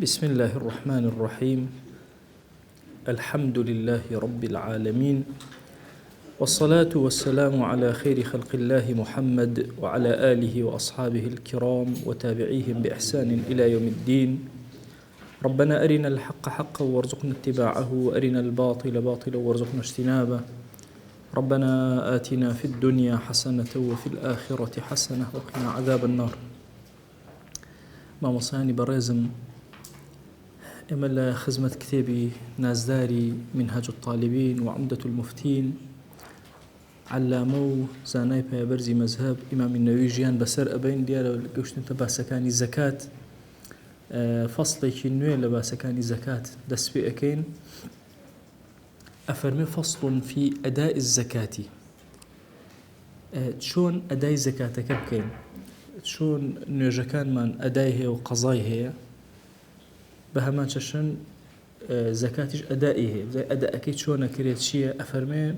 بسم الله الرحمن الرحيم. الحمد لله رب العالمين، والصلاة والسلام على خير خلق الله محمد وعلى آله وأصحابه الكرام وتابعيهم بإحسان إلى يوم الدين. ربنا أرنا الحق حقا وارزقنا اتباعه، وأرنا الباطل باطلا وارزقنا اجتنابه. ربنا آتنا في الدنيا حسنة وفي الآخرة حسنة وقنا عذاب النار. ما مصاني برازم إملا خزمة كتابي نازداري منهج الطالبين وعمدة المفتين علامو زاناي برزي مذهب إمام النووي جيان بسر أبين ديال قوشتن تباسكاني زكاة فصلي كنوية لباسكاني زكاة دسبي أكين أفرمي فصل في أداء الزكاة. شون أداء زكاة كبكين شون نوجكان من أدائه وقضائه بهمان ششن زكاتش أدائه زي أداء أكيد شون كريت شيء أفرمي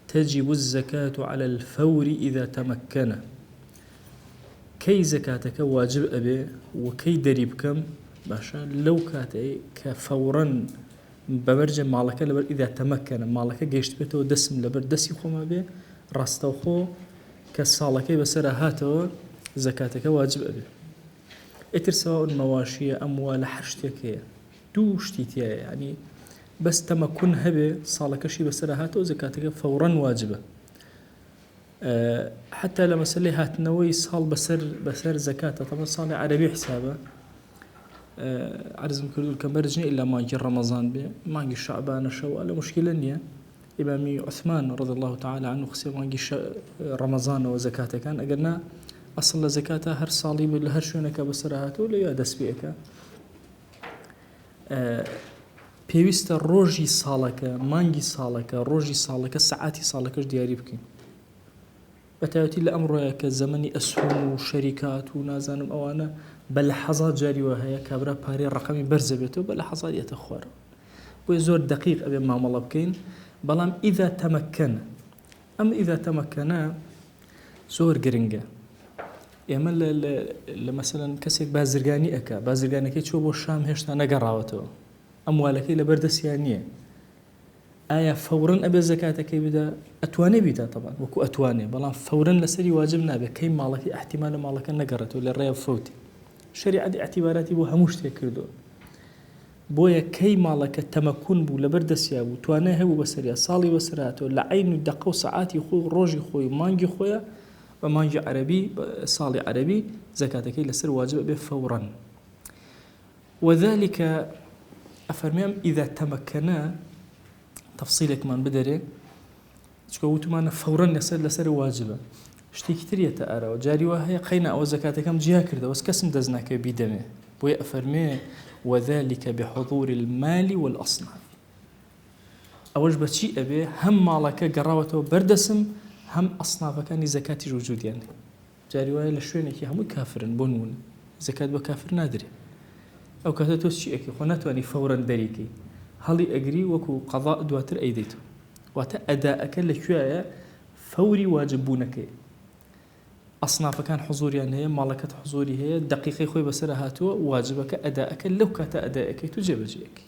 تجب الزكاة على الفور إذا تمكن. كي زكاتك واجب أبي وكي دريبكم باشا لو كاتي كفورا ببرج مالك لبر إذا تمكن مالك جيشت بيته دسم لبر دسي خوما بي راستوخو كالصالكي بسر هاتو زكاتك واجب أبي. اتر سواء مواشية أموال حرشتك دوشتي يعني بس تمكن هبه صالكشي بسر هاتو زكاتك فورا واجبة. حتى لما سلي هات نوي صال بسر زكاة طبعا صال عربي حسابه عرزم كردو الكمبرجني إلا ما جي رمضان به ما جي شعبان شوال مشكلة نية. إمامي عثمان رضي الله تعالى عنه خسي ما جي رمضان وزكاة كان أقلنا أصل زكاة هر صاليب اللي هر شونك بسر هاتو ليا دس بيك بيوست روجي صالك مانجي صالك روجي صالك ساعاتي صالك دياري بكين بتاوتي لأمر كزمني أسهم وشركات ونازانم أوانا بلحظات جاري وهي كابرا باري رقمي برزبته بلحظات يتخور ويزور دقيق أبي ما مالله بكين بلام إذا تمكن. أما إذا تمكنا زور قرنجة يعمل مثلا كسيك بازرگاني أكا بازرگاني كي تشوفوا الشام هشتا نقراوته أموالك لبردسيانية آية فورا أبي زكاة كي بدا أتواني بيتا طبعا وكو أتواني بلان فورا لسري واجبنا بكي مالك احتمال مالك نقرته للرياض فوتي شريعة دي اعتباراتي بو هموش تكردو بويا كي مالك تمكن بو لبردسيا بو تواني هبو بسريا صالي بسراته لعين دقو ساعاتي خوي روجي خوي مانجي خويا ومانجي عربي صالي عربي زكاتك لسر واجب به فورا. وذلك أفرميهم إذا تمكنا تفصيلك من بدري تقولوا معنا فورا لسر واجبه اشتي كتير يتأرى وجاري وهي قينا أو زكاتكم جهة كرده وسكسم دزناك بيدمه بوي أفرميه وذلك بحضور المال والأصناف. أوج بشيء أبي هم مالك قراوته بردسم هم أصناف كان زكاة الوجود يعني جاري وهي لشوينك هم كافر بنون زكاة بكافر نادري أو كاتوس شيء أكي خناتو أني فورا دريكي هلي أجري وكو قضاء دواتر أيديته وتأداءك لشوية فوري واجبونك أصناف كان حضوري يعني هي مالكة حضوري هي دقيقة خوي بسر هاتو واجبك أداءك لو كات أداءك تجيب جيك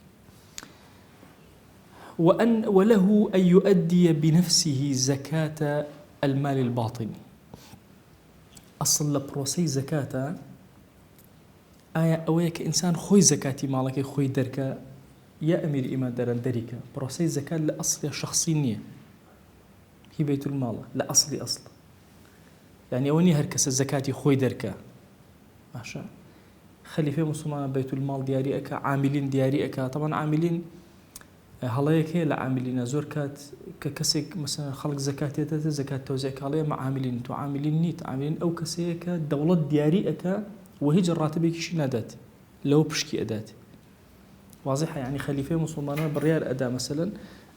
وله أن يؤدي بنفسه زكاة المال الباطن. أصل لبروسي زكاة آية أويك إنسان خوي زكاتي مالك خوي دركا يا أمير إيمان دران دريكا بروسي زكاة لأصل شخصينية هي بيت المال لأصلي أصل يعني أوني هركس الزكاة خوي دركا ماشا خليفة مسلمان بيت المال دياري أكا عاملين دياري أكا طبعا عاملين هلايك هي لعاملين زور كات ككسك مثلا خلق زكاة زكاة توزيع عليه مع عاملين تو عاملين نيت عاملين أو كسيك دولة دياري أكا وهي جراتبك شي نادات لو بشكي أدات واضحة يعني خليفة مسلمان بريال أداء مثلا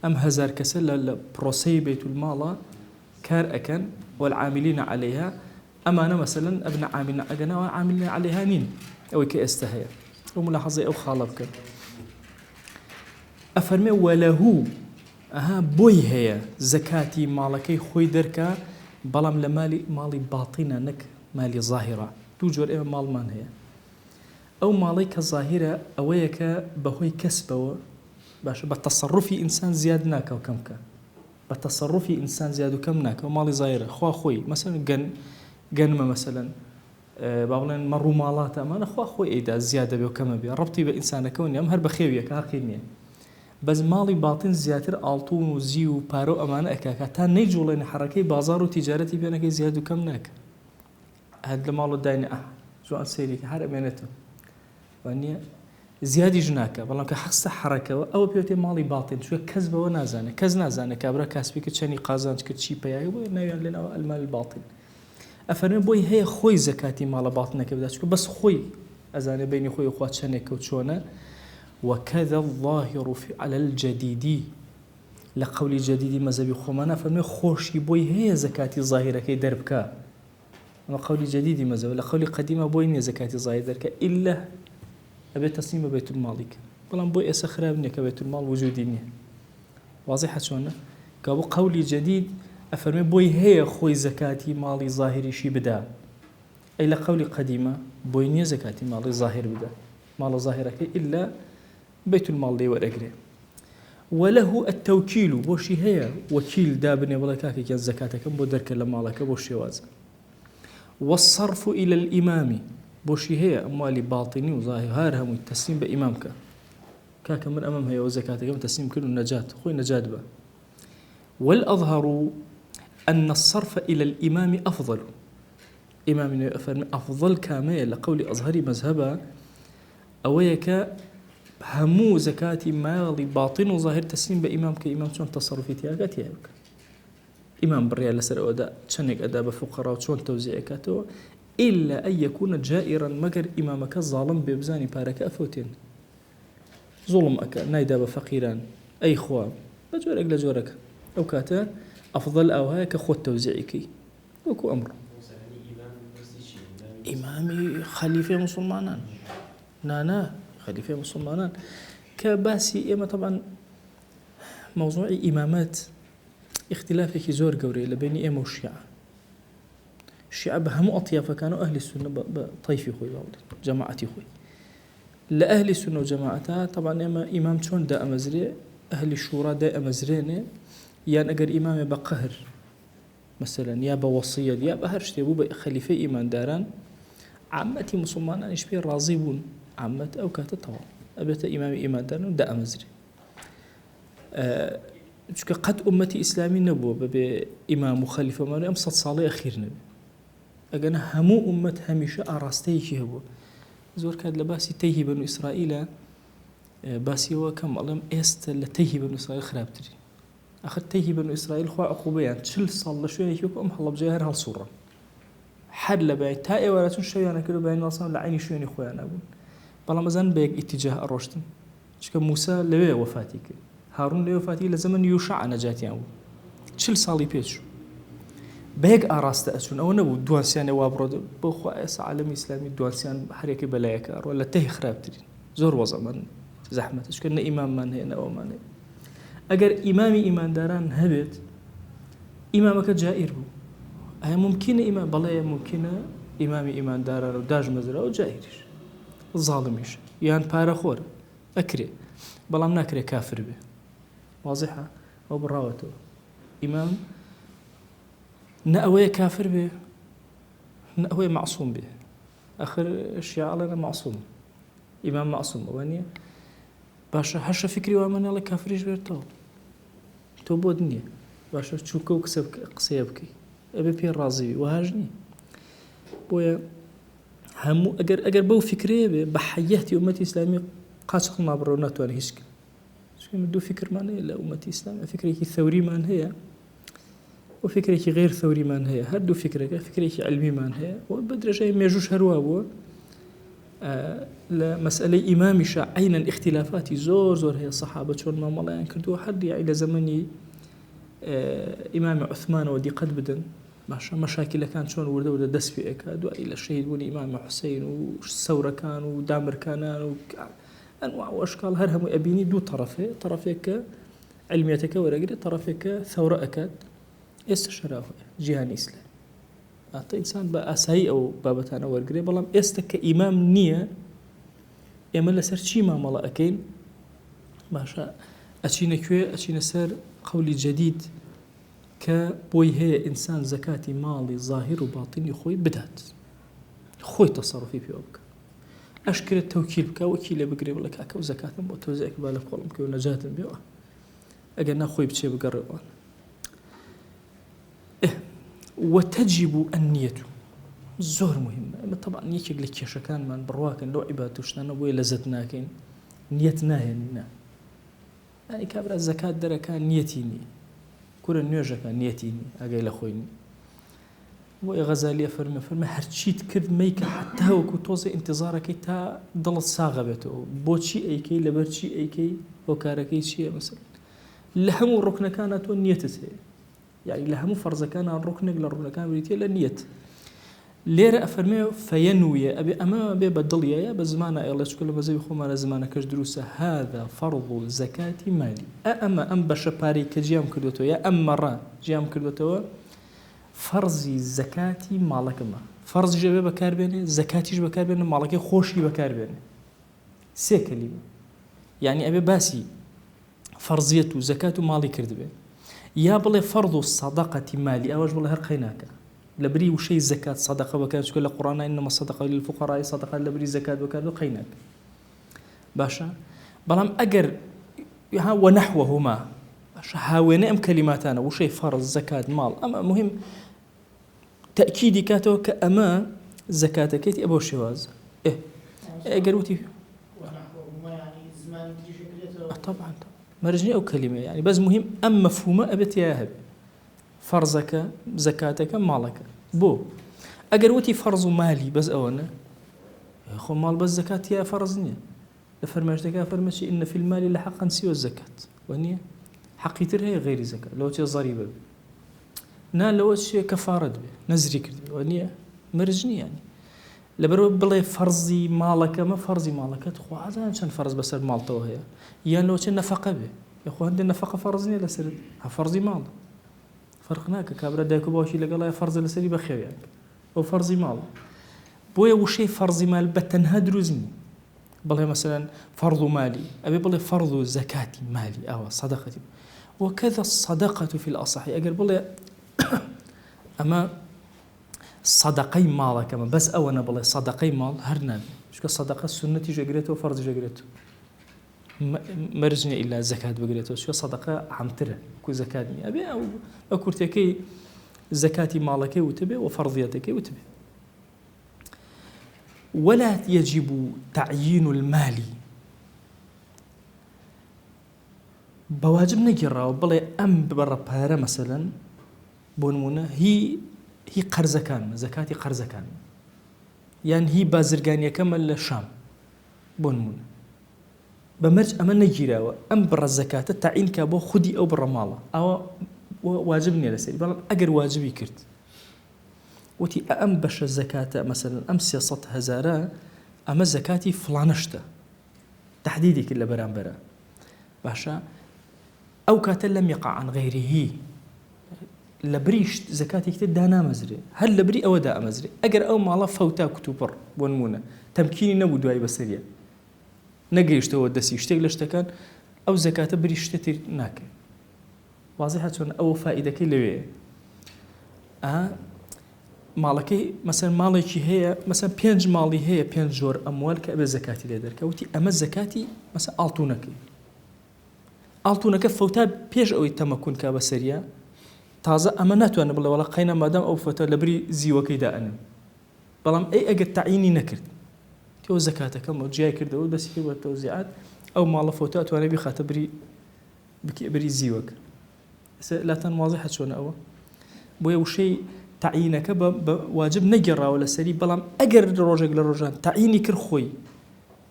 أم هزار كسل لبروسي بيت المال كار أكن والعاملين عليها أما مثلا ابن عاملنا أجنا وعاملين عليها نين أو كأستهيا وملاحظة أو خالبك أفرمي وله بوي هي زكاتي مالكي خوي دركا بلام لمالي مالي باطنة نك مالي ظاهرة توجور إما مال من هي ئەو ماڵی کە ظاهرە ئەوەیە کە بەهۆی کەسبەوە باشە بە تەسەڕوفی ئینسان زیاد ناکە و کەم کە بە تەسەڕوفی ئینسان زیاد و کەم ناکە و ماڵی ظاهرە خوا خۆی مەسەڵەن گەنمە مەسەڵەن با بڵێن مەڕوو ماڵاتە ئەمانە خوا خۆی ئەیدا زیادە بێ و کەمە بێ ڕەبتی بە ئینسانەکە و نیە ئەم هەر بە خێویەکە حەقی نییە بەس ماڵی باتین زیاتر ئاڵتوون و زی و پارە و ئەمانە ئەکاکە تا نەیجوڵێنە حەڕەکەی بازار و تیجارەتی پێنەکەی زیاد و کەم ناکە هەر لە ماڵ و داینە جوان سەیرێکی هەر ئەمێنێتەوە وانە زیادیش ناکە بەڵام کە حەقستە حەڕەکەەوە ئەوە پێوتێ ماڵی باتین چوە کەس بەوە نازانێت کەس نازانێت کابرا کاسبی کە چەنی قازانج کرد چی پەیاگە بۆ ناویان لێنەوە ئەلمال باتین ئەفەرمێ بۆی هەیە خۆی زەکاتی ماڵە باتنەکە بدات چکە بەس خۆی ئەزانێ بینی خۆی خوا چەندێکە و چۆنە وكذا الظاهر على الجديد لقول جديد مذهبي خمانة فمن خوشي بوي هي زكاة ظاهرة كي دربكا وقول جديد مذهب لقول قديمة بوي هي زكاة ظاهرة دربكا إلا أبي تصميم بيت المال بلان بوي أسخرابني كبيت المال وجوديني واضحة شلون كابو قولي جديد أفرمي بوي هي خوي زكاة مالي ظاهري شي بدا أي لقول قديمة بوي هي زكاة مالي ظاهر بدا مال ظاهرة كي إلا بيت المال دي ورقري وله التوكيل بوشي هي وكيل دابني ولا كاكي كان زكاتك كم بدرك لمالك بوشي واز والصرف إلى الإمام بوشي هي أموالي باطني وظاهرها التسليم بإمامك كاك من أمام هي وزكاتك كم تسليم كله النجاة خوي نجاة به والأظهر أن الصرف إلى الإمام أفضل إمامنا أفضل كامل لقول أظهري مذهبا أويك همو زكاة مالي باطن وظاهر تسليم بإمام كإمام شون تصرفي تياقات ياك إمام بالريال لسر أداء شنك أداء بفقراء شون توزيعكاته إلا أن يكون جائرا مقر إمامك الظالم ببزاني بارك أفوتين ظلم أكا نايدا بفقيران أي خواب بجورك لجورك أو كاتا أفضل أو هيك خود توزيعكي وكو أمر إمامي خليفة مسلمانان نانا خليفة مسلمان كباسي إما طبعا موضوع إمامات اختلاف كي زور قوري لبين إما والشيعة الشيعة بهمو أطيافة كانوا أهل السنة بطيفي خوي باولي جماعتي خوي لأهل السنة وجماعتها طبعا إما إمام شون دا أمزري أهل الشورى دا أمزريني يعني أقر إمام بقهر مثلا يا بوصية يا بهرشتي بو خليفة إيمان داران عامتي مسلمان إشبه راضيبون عامة أو كاتة طوال أبيت إمام دارن دا أمزري قد أمتي إسلامي نبوة بإمام وخليفة ما أمصد صالي أخير نبي أجانا همو أمة هميشة أراستي كي هو زور كاد لباسي تيه بنو إسرائيل باسي وكم الله إست لتيه بنو إسرائيل خرابتري أخذ تيه بنو إسرائيل خوا عقوبيان تشل صال شوية يشوف أم حلب جاهر هالصورة حد لبعي تائي ولا تنشوي أنا كده بعين راسهم لعيني شوية إخوان أبون بەڵام ئەزان بە یەک ئیتیجاه ئەڕۆشتن چکە موسا لەوێ وەفاتی کرد هاڕون لەوێ وەفاتی لە زەمەن یوشع نەجاتیان بوو 40 ساڵی پێچوو بە یەک ئاراستە ئەچوون ئەوە نەبوو دوانسیانێ وا بڕۆ بۆ خوا ئێستا عالەمی ئیسلامی دوانسیان هەرێکی بەلایەکە ئەڕۆ لە تەهی خراپترین زۆر وەزەمان زەحمەتە چکە نە ئیماممان هەیە نە ئەومان هەیە ئەگەر ئیمامی ئیمانداران هەبێت ئیمامەکە جائیر بوو ئایا ممکنە ئیمام بەڵێ ممکنە ئیمامی ئیمانداران و داژمەزرا و جائیریش ظالميش يعني بارا خور أكري بلام ناكري كافر به واضحة أو براوته إمام نأوي كافر به نأوي معصوم به آخر الشيعة لنا معصوم إمام معصوم وانيا باشا هشا فكري وامن الله كافريش بيرتو تو بودنيا باشا تشوكو كسب قصيبكي أبي بير رازي وهاجني بويا همو أجر بو فكرة بحياتي أمتي الإسلامية قاصق ما برونات ولا هيك شو مدو فكر ما هي لا أمتي الإسلامية فكرة ثوري ما هي وفكرة غير ثوري ما هي هدو فكرة علمي ما هي وبدرجة ما يجوش هروابو لمسألة إمامي شاع عينا اختلافات زور هي الصحابة شون ما الله ينكردوا حد يعني إلى زمني إمام عثمان ودي قد بدن مشاكل كان شون ورده دس في أكاد وإلى الشهيد وني إمام حسين والثورة كان ودامر كانان أنواع وأشكال هرهم أبيني دو طرفك علميتك ورقة طرفك ثورة أكاد استشراه جهان إسلام أعطي إنسان بأسهي أو بابتان ورقة بلام استك إمام نية ئێمە لەسەر چی مامەڵە ئەەکەین باشە ئەچینە کوێ ئەچینە سەر قەولی جەدید کە بۆی هەیە ئینسان زەکاتی ماڵی زاهیر و باتینی خۆی بدات خۆی تەسەڕوفی پێ بکە ئەشکرێت تەوکیل بکە وەکی لێ بگرێ بڵێ کاکە و زەکاتم بۆ تۆزێک با لە کۆڵم کە و نەجاتم بێەوە ئەگەر ناخۆی بچێ بگەڕێوان وتەجیب النیەت زۆر مهمە ئەمە طبعا یەکێک لە کێشەکانمان بڕواکەن لەو عیبادەت و شتانە بۆیە لەزەت ناکەین نیەت ناهێنین نا ئەی کابرا زەکات دەرەکان نیەتی نییە کورە نوێژەکە نیەتی نییە ئەگەی لە خۆی نییە بۆی غەزالیە فەرمە هەرچیت کرد مەیکە حتا وەکو تۆزە ئینتیزارەکەی تا دڵت ساغە بێتەوە بۆچی ئەیکەی لەبەر چی ئەیکەی بۆ کارەکەی چییە مەسەڵەن لە هەموو ڕوکنەکانە تۆ نیەتت هەیە یعنی لە هەموو فەرزەکانە ڕوکنێک لە ڕوونەکان بریتە لە نیەت لێرە ئەفەرمێ فەینویە ئەبێ ئەمە بێ بە دڵیە بە زمانە ئێڵە چکە لە بەزەوی خۆمانە زمانەکەش دروستە هذا فەرض زەکاتی مالی ئەمە ئەم بەشە پارەی کە جیام کردوێتەوە یا ئەم مەڕە جیام کردوێتەوە فەرزی زەکاتی ماڵەکەمە فەرزیش ئەبێ بەکاربێنێ زەکاتیش بەکاربێنێ ماڵەکەی خۆشی بەکاربێنێ سێ کەلیمە یعنی ئەبێ باسی فەرزیەت و زەکات و ماڵی کردبێ یا بڵێ فەرض و سەدەقەتی مالی ئەوەش بڵێ هەر قەیناکە لەبری وشەی زەکات سەدەقە بەکار چکە لە قورئان ئینەمە الصەدەقە للفوقەراء سەدەقە لەبری زەکات بەکار و قەیناکە باشە بەڵام ئەگەر وەنەحوەهما باشە هاوێنە ئەم کەلیماتانە وشەی فەرز زەکات ماڵ ئەمە مهم تەئکیدی کاتەوە کە ئەمە زەکاتەکەیت ئەبەو شێوازە ئەگەر وتی طبعا مرجني أو كلمة يعني بس مهم أم مفهومة أبت يا هب فرزك زكاتك مالك بو أجروتي فرض مالي بس أونا خو مال بس زكاة يا فرزني لفرماجتك فرمشي إن في المال لحقا سوى الزكاة وهني حقيتر هي غير زكاة لو تي ضريبة نا لو شيء كفارة به نزري كده وهني مرجني يعني لبرو بڵێ فەرزی ماڵەکە مە فەرزی ماڵەکەت خۆ ئازان چەند فەرز بەسەر ماڵتەوە هەیە یان لەوچە نەفەقە بێ یخۆ هەندێک نەفەقە فەرز نییە لەسەر ها فەرزی ماڵ فەرق ناکە کابرا دایک و باشی لەگەڵای فەرزە لەسەری بەخێویان ئەو فەرزی ماڵ بۆیە وشەی فەرزی مال بە تەنها دروست نییە بڵێ مەسەلەن فەرض و مالی ئەبێ بڵێ فەرض و زەکاتی مالی ئەوە سەدەقەتی وكذا الصدقة في الأصح أجر بڵێ ئەمە صدقەی ماڵەکەمە بەس ئەوە نەبڵێ صدقەی ماڵ هەر نابێ چونکە صدقە سنەتی ژەگرێتەوە فەرز ژەگرێتەوە مەرجنە ئیلا زەکات بگرێتەوە چونکە صدقە عامترە کو زەکات نییە ئەبێ ئەو کورتەکەی زەکاتی ماڵەکەی وتبێ و فەرضیەتەکەی وتبێ ولا يجب تعيين المال بواجب نەگیراوە بڵێ ئەم ببەڕە پارە مەسەلەن بۆ نمونە هی قەرزەکان زەکاتی قەرزەکان یان هی بازرگانیەکەمە لە شام بۆ نمونە بەمەرج ئەمە نەگیراوە ئەم بڕە زەکاتە تعینکە بۆ خودی ئەو بڕە ماڵە ئەوە واجب نییە لەسەری بەڵام ئەگەر واجبی کرد وتی ئەم بەشە زەکاتە مەسەلەن ئەم 300,000 ئەمە زەکاتی فڵانەشتە تحدیدی کرد لە بەرامبەرە باشە ئەو کاتە لەم یقع عن غەیریهی لە بریش زەکاتێک تر دانامەزرێ هەر لە بری ئەوە دائەمەزرێ ئەگەر ئەو ماڵە فەوتا کتوپڕ بۆ نمونە تەمکینی نەبوو دوای بەسەریە نەگەیشتەوە دەسی شتێک لە شتەکان ئەو زەکاتە بری شتە تر ناکرێت واضحە چۆن ئەوە فائیدەکەی لەوێ ماڵەکەی مەسەن ماڵێکی هەیە مەسەن 5 ماڵی هەیە 5 جۆر ئەموال کە ئەبێ زەکاتی لێ دەرکەوتی ئەمە زەکاتی مەسەن ئاڵتوونەکەی ئاڵتوونەکە فەوتا پێش ئەوەی تەمەکون کا بەسەریە تازە ئەمە ناتوانە بڵێ وەڵا قەینە مادام ئەو فەوتە لە بری زیوەکەی دائەنم بەڵام ئەگەر تعینی نەکرد تۆ زەکاتەکەم و جیای کردەوە دەستی کرد بە تەوزیعات ئەو ماڵە فەوتە ئەتوانێت بخاتە بری زیوەکە لاتان واضحە چۆنە ئەوە بۆیە وشەی تعینەکە بە واجب نەگەڕاوە لەسەری بەڵام ئەگەر ڕۆژێک لە ڕۆژان تعینی کرد خۆی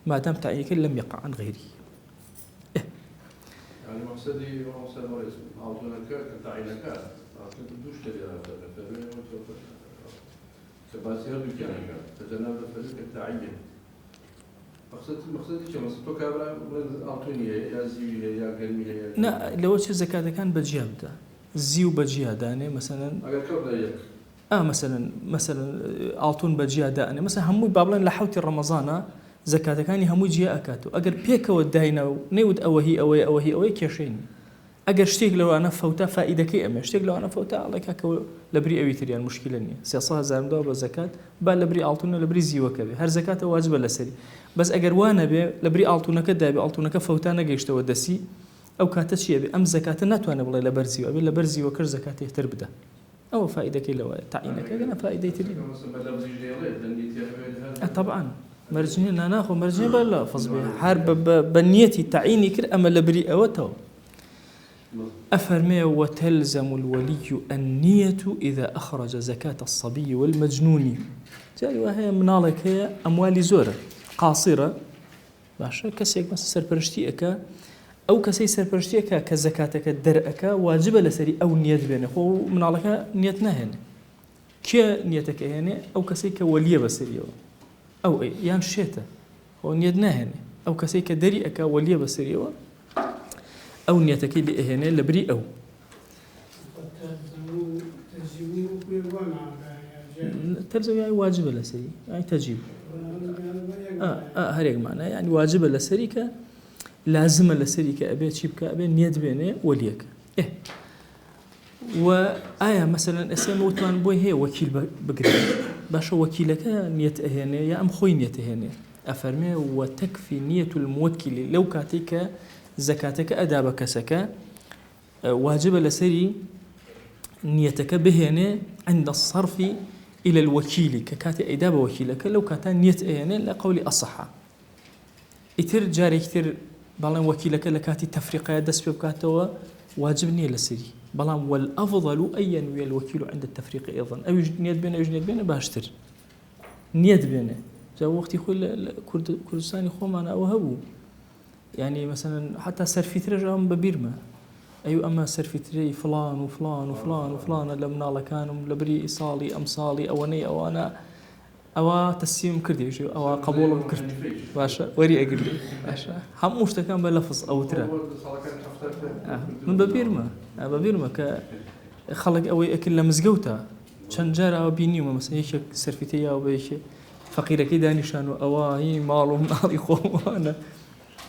مادام تعینەکە لەم یقع عن غەیری يعني مقصدي أعطونك كتعينك أعطيك دوش تجارة فبين كباسير بكانك تجنب فلك التعين مقصدي شو مقصدك كابرا أعطوني يا زيوي يا قلمي يا لا لو شو زكاة كان بجيادة زيو بجيادة يعني مثلا أجر كبر يك مثلا أعطون بجيادة يعني مثلا هموي بابلين لحوتي رمضان زەکاتەکانی هەموو جیا ئەکاتەوە ئەگەر پێکەوە داینە و نەیوت ئەوە هی ئەوەی کێشێنی ئەگەر شتێک لەوانە فەوتا فائیدەکەی ئەمە شتێک لەوانە فەوتا ئەڵێکەوە لەبری ئەوی تریان مشکلە نییە 300,000 بە زەکات با لەبری ئاڵتونە لەبری زیوەکە بێ هەر زەکاتە واجبە لەسەری بەس ئەگەر وانە بێ لەبری ئاڵتونەکە دابێ ئاڵتونەکە فەوتا نەگەیشتەوە دەسی ئەو کاتە چیە بێ ئەم زەکاتە ناتوانێت بڵێ لەبەر زیوە بێ لەبەر زیوەکە زەکاتی تر بدە ئەوە فائیدەکەی لەوەیە تعیینەکە گەنە فائیدەی تری طبعا مرجني ناخذ مرجني بلا لفظ به حرب بنيتي تعيني كر أما لبري أوتو أفرمي وتلزم الولي النية إذا أخرج زكاة الصبي والمجنون جاي وهي منالك هي أموال زورة قاصرة باشا كسيك بس سربرشتي أكا أو كسي سربرشتي أكا كزكاتك الدرءك واجب لسري أو نية بينه هو منالك نيتنا هنا كي نيتك هنا أو كسي كولية بسري أو أي يعني شيته هو نيتنا هنا أو كسي كدري أكا ولية بسري أو نيتك اللي هنا لبري أو تلزم يعني واجب لسري يعني تجيب هريك معناه يعني واجب لسريك لازم لسريك أبي تشيبك أبي نيت بينه وليك وآية مثلا اسم وتوان بوي هي وكيل بقري باش وكيلك نيت أهنة يا أم خوي نيت أهنة أفرمي وتكفي نية الموكل لو كاتيك زكاتك أدابك سكا واجب لسري نيتك بهنة عند الصرف إلى الوكيل ككاتي أداب وكيلك لو كاتان نيت أهنة لقول أصحى إتر جاري كتير بلان وكيلك لكاتي تفريقات دس بكاتوا واجب نية لسري بلان والأفضل أن ينوي الوكيل عند التفريق أيضا أو نيت بينه أو نيت بينه باشتر نيت بينه جا وقت يقول كردستاني خوم أنا أوهبو يعني مثلا حتى سرفيتري جاهم ببيرما أيو أما سرفيتري فلان وفلان وفلان وفلان لمنا الله كانوا لبري إيصالي أمصالي أواني أو أنا أو تسيم كردي شو أو قبول كرد باشا وري أقول باشا هم مشتكان بلفظ أو ترى من ببيرما ببيرما كخلق أوي أكل مزجوتا شنجار أو بينيوم مثلا هيك سرفيتيا أو بيش فقيرة كده نشانو أو هي مالهم مالي خوم أنا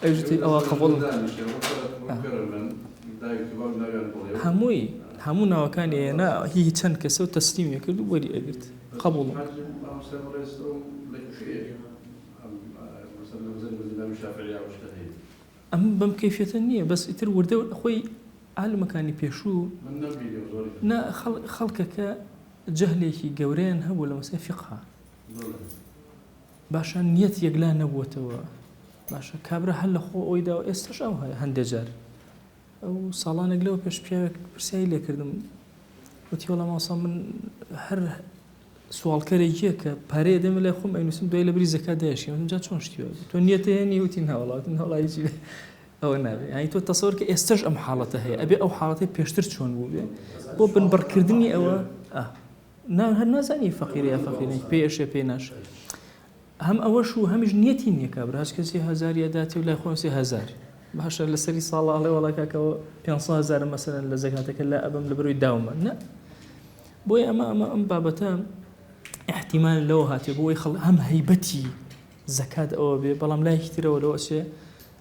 أجتي أو قبول همونا وكان أنا هي كان كسو تسليم يكل وري أقولت قبول أم بم كيفية النية بس يتر ورده أخوي على مكاني بيشو نا خلقك جهلك جورين هو ولا مثلا فقها باشا نية يقلا نبوته باشا كابرا هلا خو ويدا استشاوها هندجار أو صالان يقلوا بيش بيا برسائل كردم وتي والله ما صار من هر سوال كريجي كباري دم لا يخم أي نسم دويل بري زكاة داش يعني جات شون شتيو تو نيته يعني وتنها والله يجي أو نبي يعني تو تصور كاستج أم حالته هي أبي أو حالته بيشتر شون بو بنبر كردني أو نا هالنازني فقير يا فقير بيش بيناش هم أوشو همش نيتين يكابر هاش كسي هزار يداتي ولا يخون سي هزار بحش لسري صالة عليه ولا كاكو 500,000 مثلا لزكاتك لا أبم لبروي داوما لا بوي أما بابتان احتمال لو هاتي بوي هم هيبتي زكاة أو بلام لا يشتري ولا شيء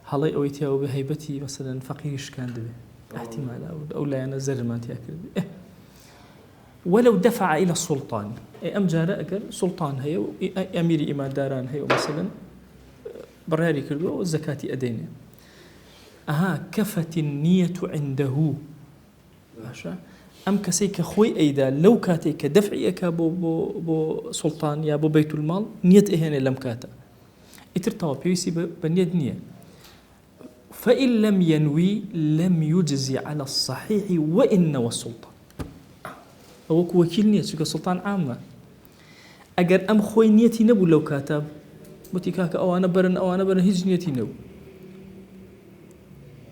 حالي أو يتيا أو بهيبتي مثلا فقيرش كان دبي احتمال أو لا ينزل ما تأكل ولو دفع إلى السلطان أم جارة أكل سلطان هي أمير إمام داران هي مثلا براري كردو والزكاة أدينه كفت النية عنده باشا أم كسيك خوي أيدا لو كاتيك دفعيك بو سلطان يا بو بيت المال نية إهانة لم كاتا اترتوا بيسي بنية نية فإن لم ينوي لم يجزي على الصحيح وإن نوى السلطان أو وكيل نية شكا سلطان عامة أجر أم خوي نيتي نبو لو كاتب بوتيكاك أو أنا برن هيج نيتي نبو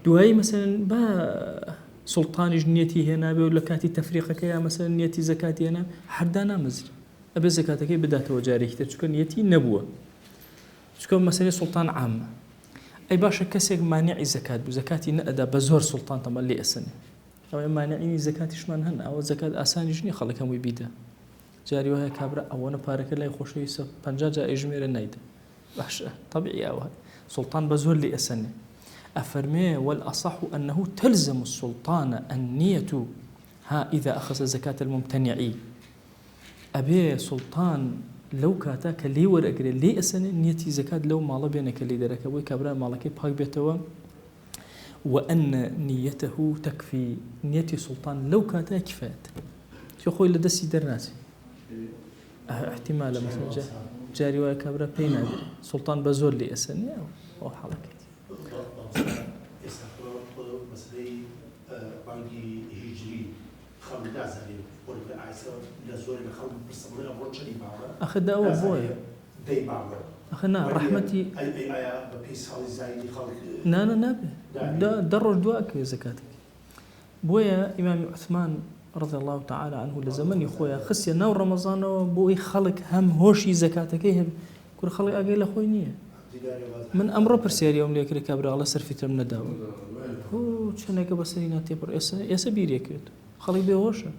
دوای مثلا با سلطان جنيتي هنا بيقول لك كاتي تفريقك يا مثلا نيتي زكاتي هنا حدانا مزر ابي زكاتك بدات وجاري كتشكو نيتي نبوه شكو مثلا سلطان عام اي باشا كسك مانع زكاه بزكاتي نأدا بزور سلطان طبعا لي اسنه او مانعيني زكاتي شمان هن او زكاه اساني جني خلك هم يبيدا جاري وهي كابرا او انا بارك الله يخوشي 50 جا اجمير نايد باش طبيعي أو سلطان بزول لي أسنة أفرمي والأصح أنه تلزم السلطان النية إذا أخذ زكاة الممتنعي أبي سلطان لو كاتاك لي ورقري لي أسنة نيتي زكاة لو مالا بينك اللي درك أبوي كابرا مالكي بحق بيتوا وأن نيته تكفي نيتي سلطان لو كاتا كفايت شو خوي لدسي درناسي احتمال مثلا جاري ويا كابرا بينا سلطان بزول لي أسنة أو حلقة مسألة بانكي هجري خلوا دازالي ولا عايزة لزول خلوا بس من أمر شديد بعض أخذ أول بوي دي بعض أخذنا رحمتي أي بيس هذا زي خلق نا درج دواك زكاتك بويا إمام عثمان رضي الله تعالى عنه لزمن يخويا خسي نور رمضان بوي خلق هم هوشي زكاتك هم كل خلق أقيل أخوي نية من أمر برسير يوم ليك ركاب على سرفي من الداوم هو شنك بسرينا تبر يا سبير يكيد خلق بيوشة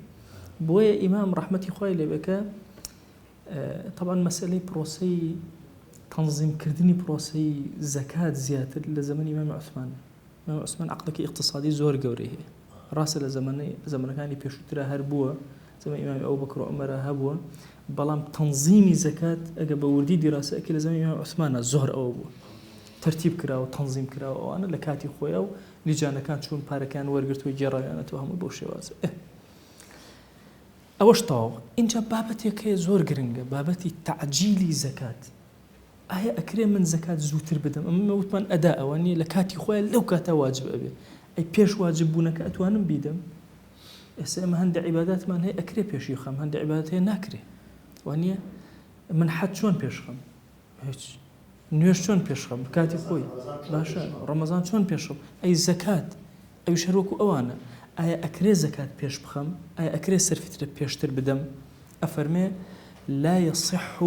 بويا إمام رحمتي خويا لبكا طبعا مسألة بروسي تنظيم كردني بروسي زكاة زيادة لزمن إمام عثمان. إمام عثمان عقلك اقتصادي زور قوريه راس لزمن كان بيشترى هربوه زمن إمام أبو بكر وعمر هبوه بلام تنظيمي زكاة أجب وردي دراسة أكل زمن إمام عثمان الزهر أو أبوه ترتيب كرا وتنظيم كرا وأنا لكاتي خويا ولجانا كانت شون باركان ورقت وجرا أنا توهم بوشي واز أوش طاو إن جاب بابتي كي زور قرنجة بابتي تعجيلي زكاة أهي أكرم من زكاة زوتر بدم أما وثمان أداء واني لكاتي خويا لو كاتا واجب أبي أي بيش واجبونك أتوانم بيدم إسا هند عبادات من هي أكري بيش يخم هند عبادات هي ناكري واني من حد شون بيش خم هيك نيوش شون بيش خم كاتي خوي باشا رمضان شون بيش خم أي زكاة أي شروك أوانا أي أكري زكاة بيش بخم أي أكري سرفتر بيش تر بدم أفرمي لا يصح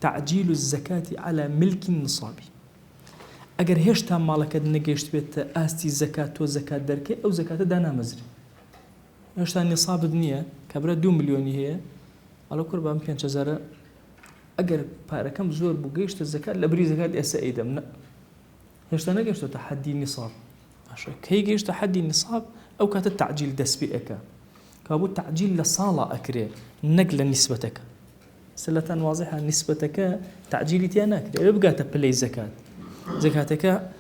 تعجيل الزكاة على ملك النصاب اگر هشتا مالك نگشت بيت استي زكاة وزكاة دركي او زكاة دانا مزري هشتا نصاب دنيا كبره 2 مليون هي على قربان 5000 اگر باركم زور بوگشت الزكاة لبري زكاة اسايدم هشتا نگشت تحدي النصاب عشان كي جيش تحدي النصاب او كات التعجيل دسبيك كابو التعجيل لصالة اكري نقل نسبتك سلة واضحة نسبتك تعجيلتي أنا كده يبقى تبلي زكاة زكاتك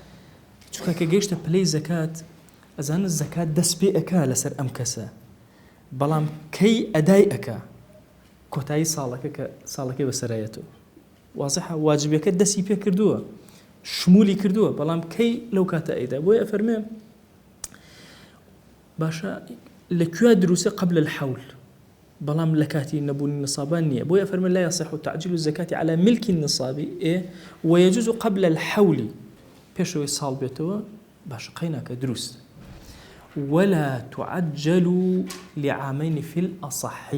شو كجيش تبلي زكاة أذن الزكاة دسبيك لسر أمكسة بلام كي أدايك كتاي صالك بسرايته واضحة واجبك دسي بيه كردوه شمولي كردوه بلام كي لو كاتا أيدا بوي أفرمي باشا لكوا دروسة قبل الحول بلام لكاتي نبون النصابانية بويا فرم لا يصح تعجيل الزكاة على ملك النصاب ويجوز قبل الحول بيشوي صال بيتوا باش قيناك دروس ولا تعجل لعامين في الأصح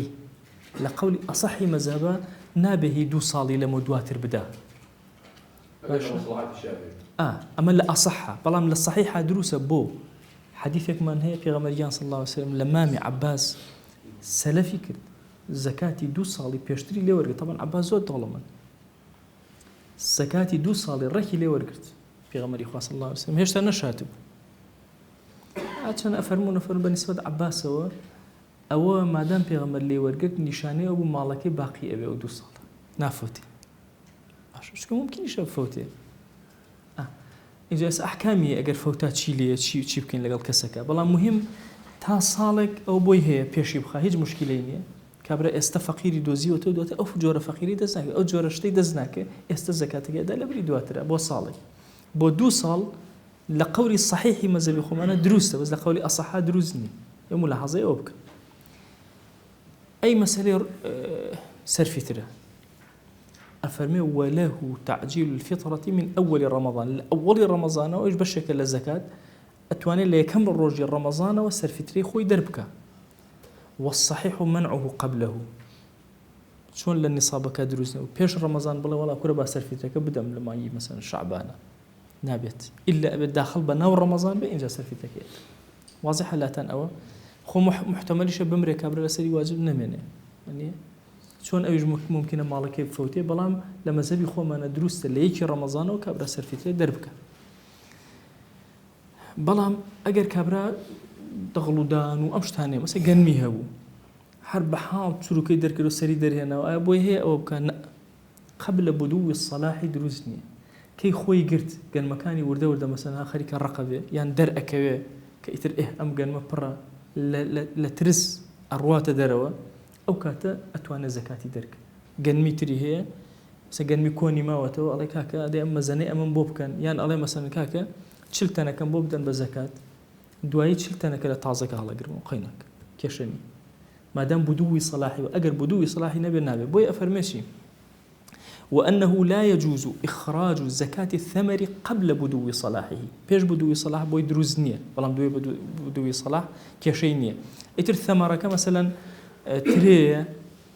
لقول أصح مذهبا نابه دو صالي لمدواتر بدا أما لأصح بلام للصحيحة دروس بو حديثك من هي في غمريان صلى الله عليه وسلم لمامي عباس سلفي كرد زكاتي 2 صالي بيشتري لي ورقت طبعا عباس زود ظلما زكاتي 2 صالي ركي لي ورقت في غمر صلى الله عليه وسلم هيش انا شاتب عشان افرمون بنسبه عباس او ما دام في غمر لي ورقت نشانه ابو مالكي باقي ابي 2 صال نافوتي شو ممكن يشوف فوتي اجازه احكامي اگر فوتات شي لي شي بكين لقال كسكه بلا مهم تا صالك أو بوي هي بيشي بخا هيج مشكلة نية كابرا است فقيري دوزي وتودوت أو جورا فقيري دزناك أو جورا شتي دزناك است زكاة جدا لبري دواتر بو صالك بو 2 صال لقولي الصحيح مذهبي خمانة دروسته بس لقولي أصحى دروزني يوم ملاحظة أوبك أي مسألة سرفترة أفرمي وله تعجيل الفطرة من أول رمضان وإيش بشكل الزكاة أتواني اللي يكمل روجي رمضان والسرفتري خوي دربك والصحيح منعه قبله شون للنصاب كدروسنا وبيش رمضان بلا ولا كل با سرفترك بدم لما يجي مثلا شعبان نابت إلا بالداخل بناو رمضان بإنجاز سرفترك واضحة لا تنأوى خو محتمل يشب بمري كابر لسري واجب نمنه يعني چۆن ئەویش ممکنە ماڵەکەی بفەوتێ بەڵام لە مەزەبی خۆمانە دروستە لە یەکی ڕەمەزانەوە کابرا سەرفیترێ دەربکە بەڵام ئەگەر کابرا دەغڵودان و ئەم شتانێ مەسە گەنمی هەبوو هەر بە حاڵ چروکەی دەرکرد و سەری دەرهێنەوە ئایا بۆی هەیە ئەوە بکە قبل بدووی سەلاحی دروست نییە کەی خۆی گرت گەنمەکانی وردە وردە مەسەلا خەریکە ڕقەبێ یان دەرئەکەوێ کە ئیتر ئەم گەنمە پڕە لە ترس ئەڕواتە دەرەوە ئەو کاتە ئەتوانە زەکاتی دەرکە گەنمی تری هەیە مەسە گەنمی کۆنی ماوەتەوە ئەڵێ کاکە ئەدێ ئەم مەزەنەی ئەمەم بۆ بکەن یان ئەڵێ مەسەن کاکە 40 تەنەکەم بۆ بدەن بە زەکات دوایی 40 تەنەکە لە تازەکە هەڵەگرم و قەیناک کێشەنی مادام بدووی صلاحی و ئەگەر بدووی صلاحی نەبێ نابێ بۆی ئەفەرمێشی وأنه لا يجوز إخراج زكاة الثمر قبل بدو صلاحه بيش بدو صلاح بوي دروز نية بلام دوي بدو صلاح كشيء نية اتر ثمرة مثلا تري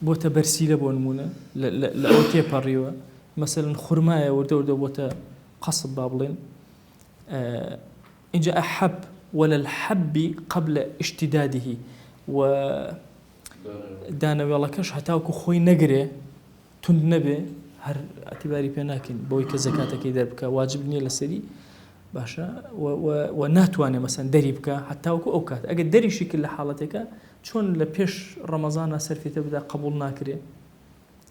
بوتا برسيلة بونمونة لأوتي باريوة مثلا خرماية ورده بوتا قصب بابلين إن جاء حب ولا الحب قبل اشتداده و دانا والله كش حتى وكو خوي نقري تند نبي هر اعتباري بيناكن بوي كزكاتك دربك واجب نية لسري باشا وناتواني مثلا دريبك حتى وكو اوكات اگر دري شكل لحالتك شون لبيش رمضان سرفي تبدا قبول ناكري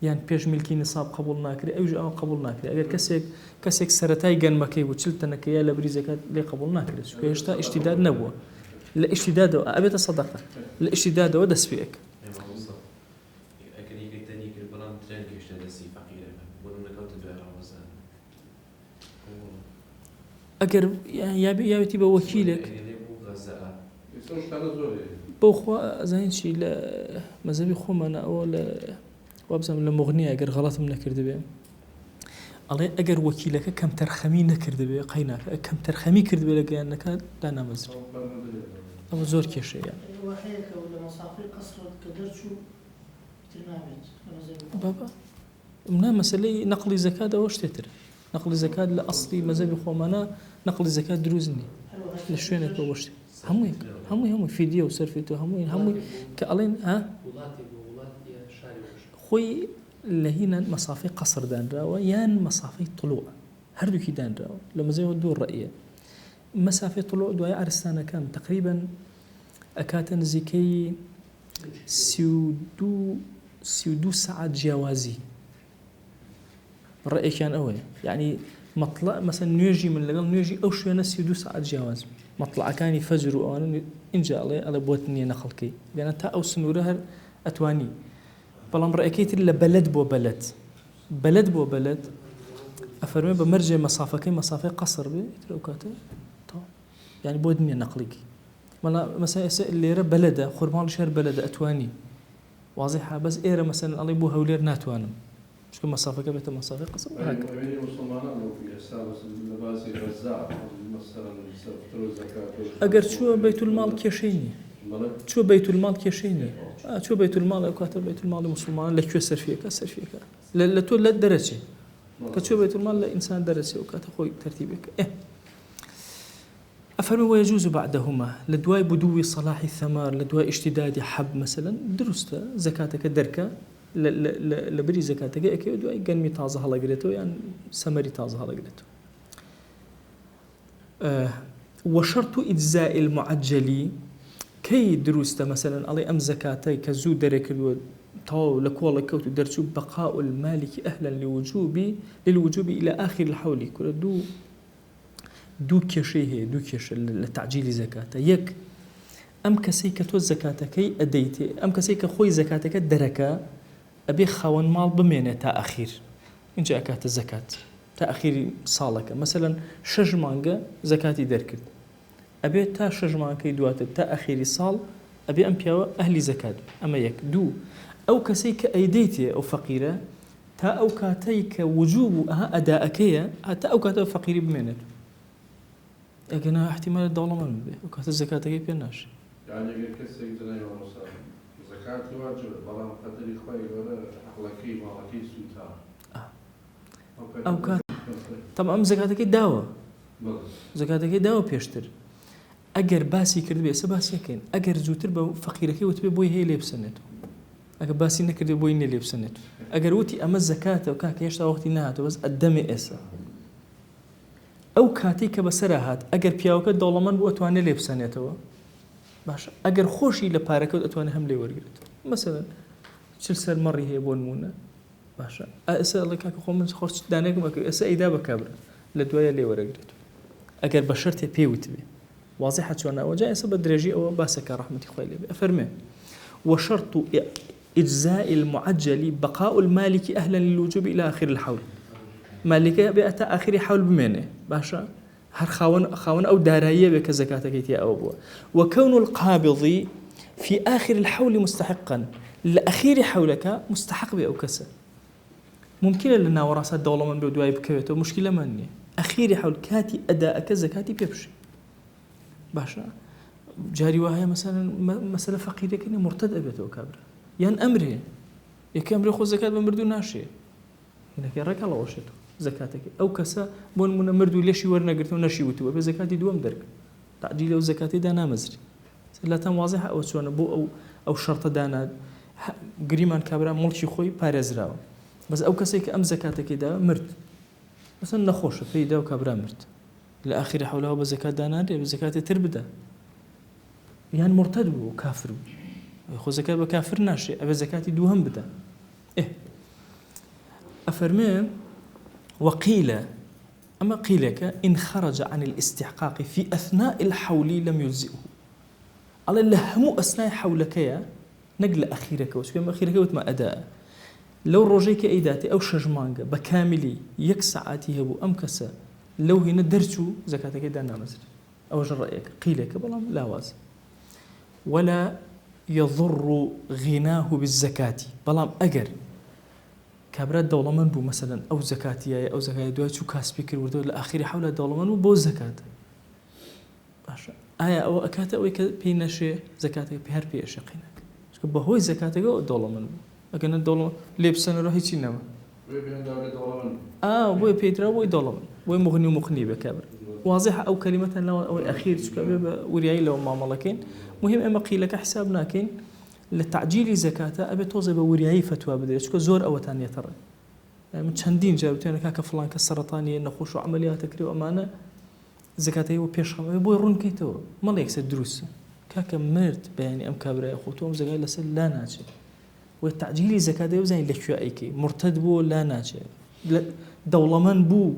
يعني بيش ملكي نصاب قبول ناكري اوج او قبول ناكري اگر كسك سرتاي جنمكي وشلتنك يا لبري زكاه لي قبول ناكري شويشتا اشتداد نبوه الاشتداد ابيت صدقه الاشتداد ودس فيك اگر يا بتي بوكيلك بوخوا زين شي لا مزابي خومنا او وابزم لمغنيه اگر غلط من كرد به الله اگر وكيلك كم ترخمي نكرد به قيناك كم ترخمي كرد به لانك لا نمزر ابو زور كشي يعني وحيك ولا مصافي قصر قدرتشو بابا منا مسألة نقل زكاة واش تتر نقل زكاة لأصلي مذهب خومنا نقل زكاة دروزني لشوينك بوشت هموي فيديو وسرفيتو هموي كألين ها خوي لهنا مصافي قصر دان راوا يان مصافي طلوع هردو كي دان راوا لما زي ودو الرأية مسافة طلوع دوايا عرستانا كان تقريبا أكاتن زكي سيودو ساعات جوازي الرأي كان أوي يعني مطلع مثلا نيجي من لقل نيجي أو شوية سيودو ساعات جواز مطلع كان يفجر وأنا إن جاء الله على بوتني نخلكي لأن تا أو سنورها أتواني بلام رأيكيت إلا بلد بو بلد أفرمي بمرجع مسافة قصر بي تلوكاته يعني بودني نقلكي مثلا اللي رب بلده خرمان شهر بلده أتواني واضحة بس إيرا مثلا الله يبوها ولير ناتوانم مش كل مسافة كبيرة مسافة قصر يعني مسلمان لو في أساس اللباسي غزاء مثلا سفترو زكاة أجر شو بيت المال كيشيني شو بيت المال كيشيني شو بيت المال أو كاتب بيت المال مسلمان لك أسر فيك لا تقول لا درجة كشو بيت المال لإنسان درجة وكاتب خوي ترتيبك أفرمي ويجوز بعدهما لدواء بدو صلاح الثمار لدواء اشتداد حب مثلا درست زكاتك دركة لبري زكاتك أكيد دواء جنمي تازه على قريته يعني سمري تازه على قريته وشرط إجزاء المعجل كي درست مثلا على أم زكاتي كزو درك تو لكولا كوت درسو بقاء المالك أهلا للوجوب إلى آخر الحول كل دو كشيه لتعجيل زكاته يك أم كسيك تو زكاتك أديتي أم كسيك خوي زكاتك دركا أبي خوان مال بمينة تأخير إن جاءك الزكاة تأخير صالك مثلا شجمانجا زكاتي دركت أبي تا شجمانك دوات تأخير صال أبي أمبيا أهل زكاة أما يك دو أو كسيك أيديتي أو فقيرة تا أو كاتيك وجوب أداءكية تا أو كاتو فقير بمينة لكن احتمال الدولة ما نبي وكانت الزكاة كيف يناش يعني كسر جنيه ونص زكاة واجب بلام قدر إخوي ولا أخلاقي مالكي سوتا أو كات طبعا أم زكاة كي داوة بيشتر أجر باسي كرد بيه سباسي كين أجر زوتر بفقيرك وتبي بوي هي لبسنته ئەگە باسی نەکردێ بۆی نێ لێ بسەنێت ئەگەر وتی ئەمە زەکاتە و کاکە هێشتا وەختی نهاتەوە بەس ئەدەمێ ئێسا ئەو کاتێک کە بەسەرا هات ئەگەر پیاوەکە دەوڵەمەند بوو ئەتوانێت لێ بسەنێتەوە باشە ئەگەر خۆشی لە پارەکەوت ئەتوانێت هەم لێ وەرگێت مەسەلەن چل سەرمەڕی هەیە بۆ نمونە باشە ئێستا ئەڵێ کاکە خۆ من خۆش دانێکم ئەکرد ئێستا ئەیدا بە کابرا لە دوایە لێ وەرەگرێت ئەگەر بە شەرتێ پێوت بێ واضحة چۆن ئەوەجا ئێستا بە درێژی ئەوە باسەکە ڕەحمەتی خۆی لێ بێ ئەفەرمێ وشرط إجزاء المعجل بقاء المالك أهلا للوجوب إلى آخر الحول مالك بأتى آخر حول بمنه باشا هر خاون أو دارية بك زكاتك يا أبوه وكون القابض في آخر الحول مستحقا لأخير حولك مستحق بأو كسا ممكن لنا وراسات دولة من بدواي بكويته مشكلة مني أخير حول كاتي أداءك زكاتي بيبشي باشا جاري وهي مثلا مسألة فقيرة كني مرتد أبيته كابرا يعني أمره يكمل خو زكاة بمردو ناشي هنا كيرك الله وشته زكاتك أو كسا بون من مردو ليش يورنا قرتو ناشي وتو بزكاتي دوام درك تعجيل أو زكاتي دانا مزري لا تام واضحة أو شو بو أو شرط دانا قريمان كابرا ملشي خوي بارزراو بس أو كسيك أم زكاتك دا مرد مثلا نخوش في دا وكابرا مرد لآخر حوله بزكاة دانا بزكاة تربدا يعني مرتد بو كافر خو زكاة بكافر ناشي أبي زكاة دوهم بدا إيه أفرمي وقيل أما قيلك إن خرج عن الاستحقاق في أثناء الحول لم يجزئه على اللهم أثناء حولك يا نقل أخيرك وشكما أخيرك وتما أداء لو رجيك إيداتي أو شجمانك بكاملي يكسعاتي هبو أمكسا لو هنا درتو زكاتك دانا مزري أو رأيك قيلك بلام لا واز ولا يضر غناه بالزكاة بلام أجر كابرات دولة من بو مثلا أو زكاتية أو زكاة دوات شو كاسبيكر وردو لآخر حول دولة من بو زكاة باشا آية أو أكاتا أو بينا شيء زكاة بهر بيه شقينك شكو بهوي زكاة أو دولة من بو لكن الدولة لبسنا راهي تشينما بوي بيترا بوي دولة من بوي مغني ومغني بكابر واضحة أو كلمة لو أو الأخير شكو ورياي لو ما ملكين مهم أما قيلك حساب لكن لتعجيل زكاة أبي توظب ورياي فتوى بدري شكو زور أو تانية ترى من چندين جابتين كاك فلان كالسرطانية نخوش عملياتك ريو أمانة زكاة هو بيش خم بوي رون كيتو ما لا يكسر دروس كاك مرت بياني أم كابرا يخوتهم زكاة لسل لا ناتي والتعجيل زكاة يوزعني لشوائكي مرتد بو لا ناتي دولمان بو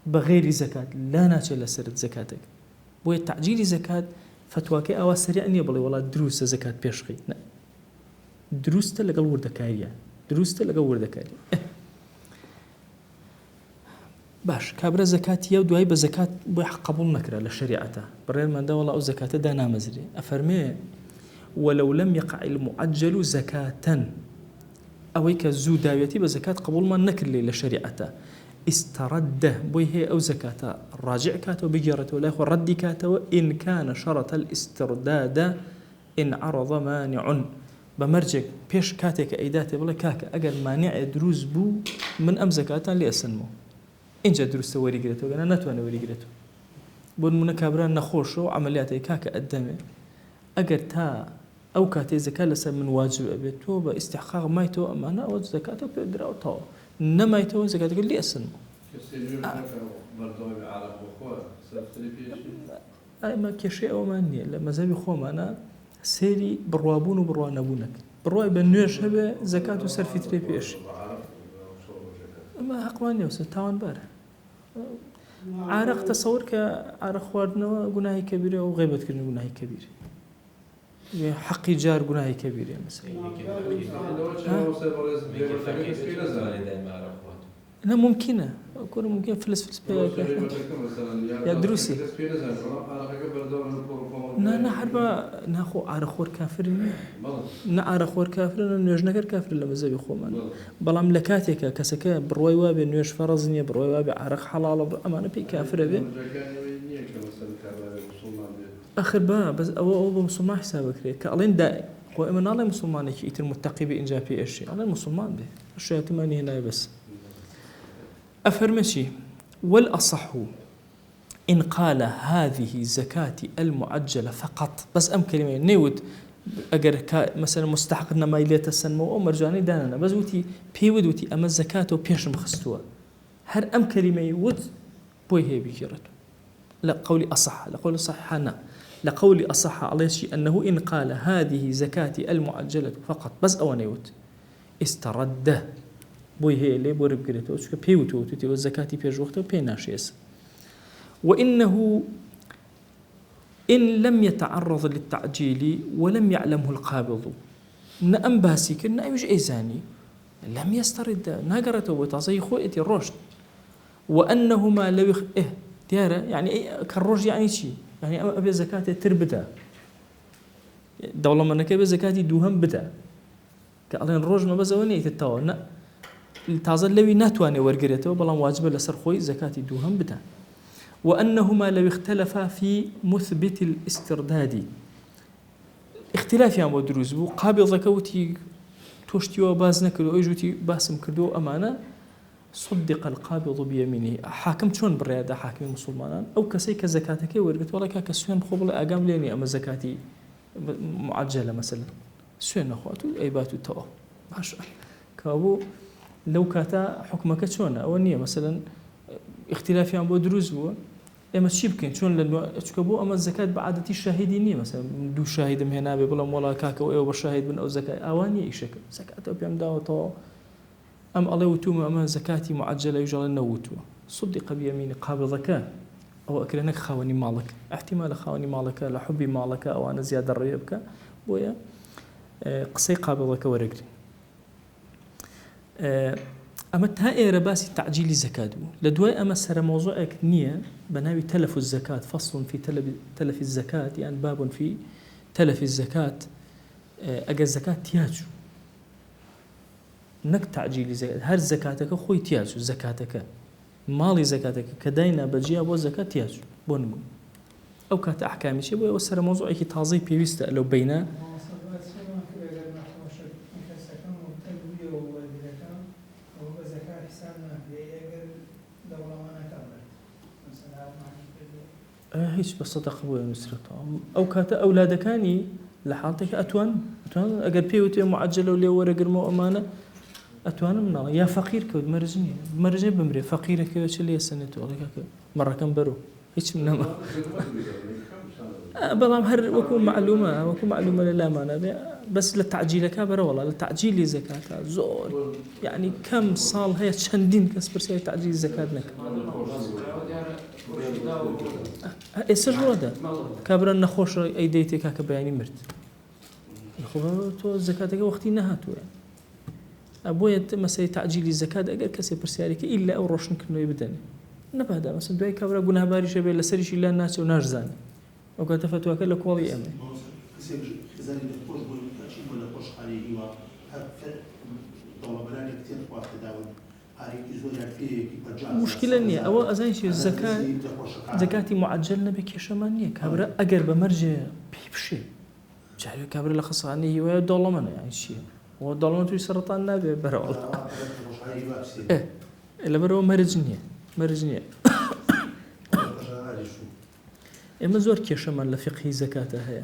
بغير زكاة لا ناتي لسرت زكاتك بوي تعجيل زكاة فتواكي أو سريع أني بلي والله دروس زكاة بيشخي لا دروس تلقى الورد كاريا دروس تلقى الورد كاريا باش كابرا زكاتية ودواي بزكاة بوي قبول نكرة للشريعة برير من دا والله أو زكاة دانا مزري أفرمي ولو لم يقع المعجل زكاة أويك زو داويتي بزكاة قبول ما نكر لي للشريعة استرده بوي هي أو زكاة راجع كاتو بجارته ولا يخو ردي كاتو إن كان شرط الاسترداد إن عرض مانع بمرجك بيش كاتك أيداتي بلا كاك أجر مانع دروز بو من أم زكاة لأسنمو إن جا دروس توري قريتو أنا نتوانا وري قريتو بون من كابران نخوشو عملياتي كاك أدمي أجر تا أو كاتي زكاة لسا من واجب أبيتو باستحقاق مايتو أمانا أو زكاة بيقدر أو طاو إنما يتو زكاة تقول لي أسنمو ما كشيء أو ما نية لما زابي خوم أنا سيري بروابون وبروانبونك برواي بنوش هبه زكاة وسر في تريبيش ما حقواني وسر تاوان باره عارق تصور كعارق خواردنا جناهي كبيرة وغيبة كرنا جناهي كبيرة حقي جار جناهي كبيرة مثلا لا ممكنة أكون ممكن فلس يا دروسي نا حربا ناخو عرخور كافر نا عرخور كافر نيوج نكر كافر لما زبي خومان بلام لكاتيكا كسكا بروي وابي نيوج فرزني بروي وابي عرق حلال أمانة بي كافر بي آخر با بس أو مسلمان حسابك ليه كألين دا هو إمن الله مسلمان يكيت المتقي بإنجاب إيشي الله مسلمان به الشيء تماني هنا بس أفرمشي والأصح إن قال هذه زكاة المعجلة فقط بس أم كلمة نيود ئەگەر مەسەلەن مستحق نەمای لێتە سنمەوە ئەو مەرجانەی دانەنە بەس وتی پێی وتی ئەمە زەکاتەوە پێشم خستووە هەر ئەم کەلیمەی وت بۆی هەیە بیگێڕێتەوە لە قولی أصح لقول صحيحنا لقول أصح عليه شيء أنه إن قال هذه زكاتي المعجلة فقط بس أو نيوت استرده بوي هي لي بورب قريتو شو بيوتو تي والزكاتي بيج وقته بيناشيس وإنه إن لم يتعرض للتعجيل ولم يعلمه القابض نأم باسي كنا يوج إيزاني لم يسترد ناقرته وتصي خوئتي الرشد وأنهما لو ديارة يعني كالروج يعني شيء يعني أبي زكاة تربدا دولة منك أبي زكاة دوهم بدا كألين الروج ما بزوني تتوا تازل لوي ناتواني ورقريته بلان واجب لسر خوي زكاة دوهم بدا وأنهما لو اختلفا في مثبت الاسترداد اختلاف يعني دروز بو قابل زكوتي توشتي وباز نكدو ايجوتي باسم كدو أمانة صدق القابض بيمينه حاكم شلون بالرياده حاكم مسلمان او كسي كزكاتك ورقت والله كسوين خبل اقام ليني اما زكاتي معجله مثلا سوين اخواتو ايباتو تو ماشاء كابو لو كاتا حكمك شلون او نيه مثلا اختلاف عن بودروز هو اما شي يمكن شلون لانه تشكبو اما الزكاه بعادتي الشاهدينيه مثلا دو شاهد من هنا بلا ولا كاكا او بالشاهد من او زكاه اواني شكل زكاه بيم داو أم الله وتوم أما زكاتي معجلة يجعل النوتو صدق بيمين قابضك أو أكرنك خاوني مالك احتمال خاوني مالك لحبي مالك أو أنا زيادة ريبك بويا قصي قابضك ورقلي أما تهائي رباسي تعجيل الزكاة لدواء أما سر موضوع نية بناوي تلف الزكاة فصل في تلف الزكاة يعني باب في تلف الزكاة أجا الزكاة تياجو نك تعجيل زكاة هر زكاتك خوي تياجو زكاتك مالي زكاتك كدينا بجيا بو زكاة تياجو بونمو أو كات أحكامي شيء بو وسر موضوع كي تعظيم بيوست لو بينا هیچ بصدق بو نسرته أو كات أولادكاني لحالتك أتوان أجر بيوتي معجلة ولي ورقرمو أمانة أتوانا من الله يا فقير كود مرجني بمري فقير كود شو اللي سنته والله كذا مرة كم برو هيك من ما بلام هر وكون معلومة للأمانة بس للتعجيل كابر والله للتعجيل زكاة زور يعني كم صال هي شندين كسبر سوي تعجيل زكاة نك إيش هذا كابر النخوش أيديتك كبياني مرت الخبر تو زكاتك وقتي نهاتو يعني أبويا مسألة تعجيل الزكاة أجر كسي برسيارك إلا أو روشن كنو يبدأني نبهدا مثلا دواي كبر قلنا باري شبيه لسريش إلا الناس ونارزاني أو كتفتوا كلا كوالي أمي خزاني نخوش بول شيء ولا خوش عليه هو طلبنا كثير وقت داون هاي يزول فيه مشكلة نية أو أزاي شيء الزكاة زكاتي معجلة بكيشمانية كبر أجر بمرجع بيبشي جاي كبر لخصاني هو دولة منه يعني شيء هو دولة توي سرطان نابي برا والله إيه إلا برا مرجنية إما زور كيشمان لفقه زكاة هي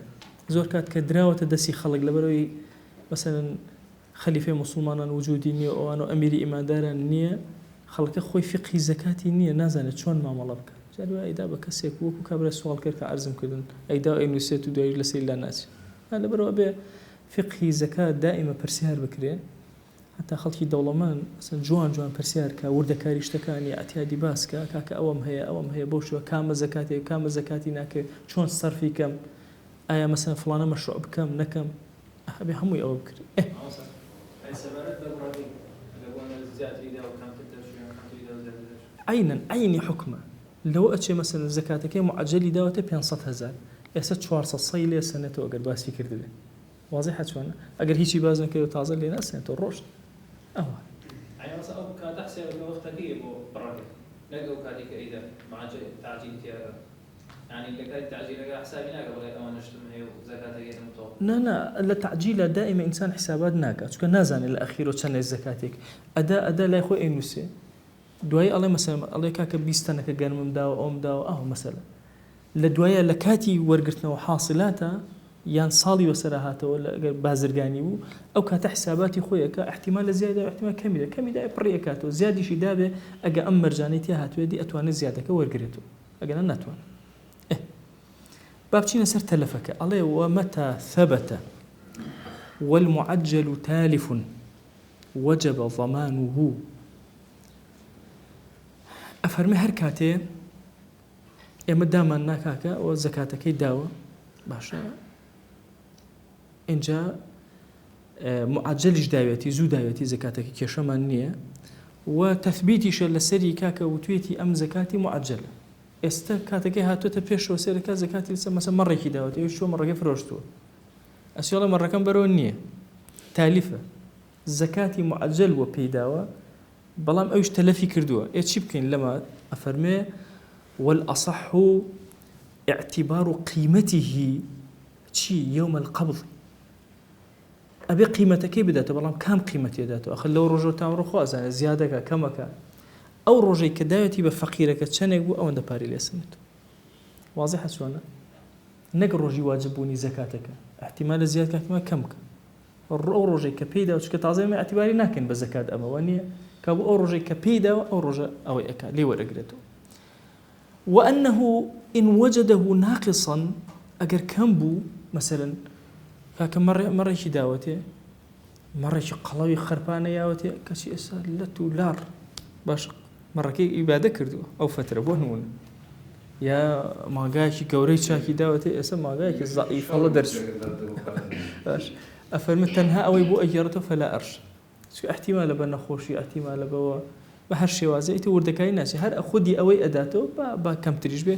زور كات كدراوة دسي خلق لبروي مثلا خليفة مسلمان وجودي نية أو أنا أميري إمادارا نية خلق أخوي فقه زكاة نية نازلة شون ما ملبك جالوا أيدا بكسيك وكو كابر السؤال كرك عرزم كدن أيدا إنه سيتو داير لسيل الناس هذا برا أبي فقه زكاة دائما برسيار بكرين حتى خلقي دولمان مثلا جوان برسيار كورد كاريشتكاني اعتيادي باس كاك أوم هي بوشوا كام زكاتي ناك شون صرفي كم آية مثلا فلانة مشروع بكم نكم أبي همي أو بكري إيه عيني حكمة لو أتشي مثلا زكاتك معجلي داوته بينصت هزار يسد شوار صيلة سنة وأقر باس فكر دبي واضحة شوانا أقر هيشي بازن كده تازل لنا سنة الرشد أهو يعني مثلا أو كاتحسن وقتك هي براكة لقوا كاتي كإذا مع تعجيل تيارة يعني اللي كان التعجيل حسابنا قبل أن نشتم هي زكاة غير مطلوب. لا التعجيل دائما إنسان حسابات ناقة. شو كان نازن الأخير وتشنى زكاتك. أدا لا يخو إنوسي. دواي الله مثلا الله كاك بيستنا كجان مداو أو مداو مثلا. لدواي لكاتي ورقتنا وحاصلاتها یان ساڵی بەسەر هاتەوە ئەگەر بازرگانی بوو ئەو کاتە حساباتی خۆیەکە احتیمال لە زیادە احتیمال کەمیدا پڕیەکاتەوە زیادیشی دابێ ئەگە ئەم مەرجانەی تیا هاتووێ دی ئەتوانێت زیادەکە وەرگێتەوە ئەگەر ناتوانێت بابچینە سەر تەلەفەکە ئەڵێ ومتى ثبت والمعجل تالف وجب ضمانه ئەفەرمێ هەر کاتێ ئێمە دامان ناکاکە ئەوە زەکاتەکەی داوە باشە اینجا معجلیش داوێتی زوو داوێتی زەکاتەکە کێشەمان نییە و تەثبیتیشە لەسەری کاکە وتوێتی ئەم زەکاتی معجلە ئێستا کاتەکەی هاتوۆتە پێشەوە سێرەکە زەکاتی لەسەر مەسەڵەن مەڕێکی داوەت ئێوە چۆن مەڕەکەی فرۆشتووە ئەسیڵە مەڕەکەم بەرەوە نییە تالیفە زەکاتی معجل وە پێیداوە بەڵام ئەوش تەلەفی کردووە چی بکەین لەمە ئەفەرمێ والأصح اعتبار قيمته چی يوم القبض ئەبێ قیمەتەکەی بداتە بەڵام کام قیمەتی داتەوە ئەخ لەو ڕۆژە تام ڕۆخوازانە زیادەکە کەمەکە ئەو ڕۆژەی کە داوێتی بە فەقیرەکە چەندێک بوو ئەوەندە پاری لێسنێت واضحە چۆنە نەک ڕۆژی واجببوونی زەکاتەکە احتیمال لە زیاد کاتمە کەمکە ئەو ڕۆژەی کە پێیدا چکە تازەمە ئەتیباری ناکەین بە زەکات ئەمەوە نییە کە بۆ ئەو ڕۆژەی کە پێیداوە ئەو ڕۆژە ئەوەی ئەکا لێ وەرەگرێتەوە وأنه إن وجده ناقصا أجر كم بو مثلا كاك مرة شي داوته مرة شي قلوي خربانة ياوته كشي أسال لتو لار باش مرة كي إبادة كردو أو فترة بونون يا ما جاش كوري شاكي داوته اسم ما جاش ضعيف الله درس باش أفرمت تنها أو يبو أجرته فلا أرش شو احتمال بأن خوشي احتمال بوا بهر شێوازە ئیتر وردەکەی ناچێت هەر خودی ئەوەی ئەداتەوە با کەمتریش بێ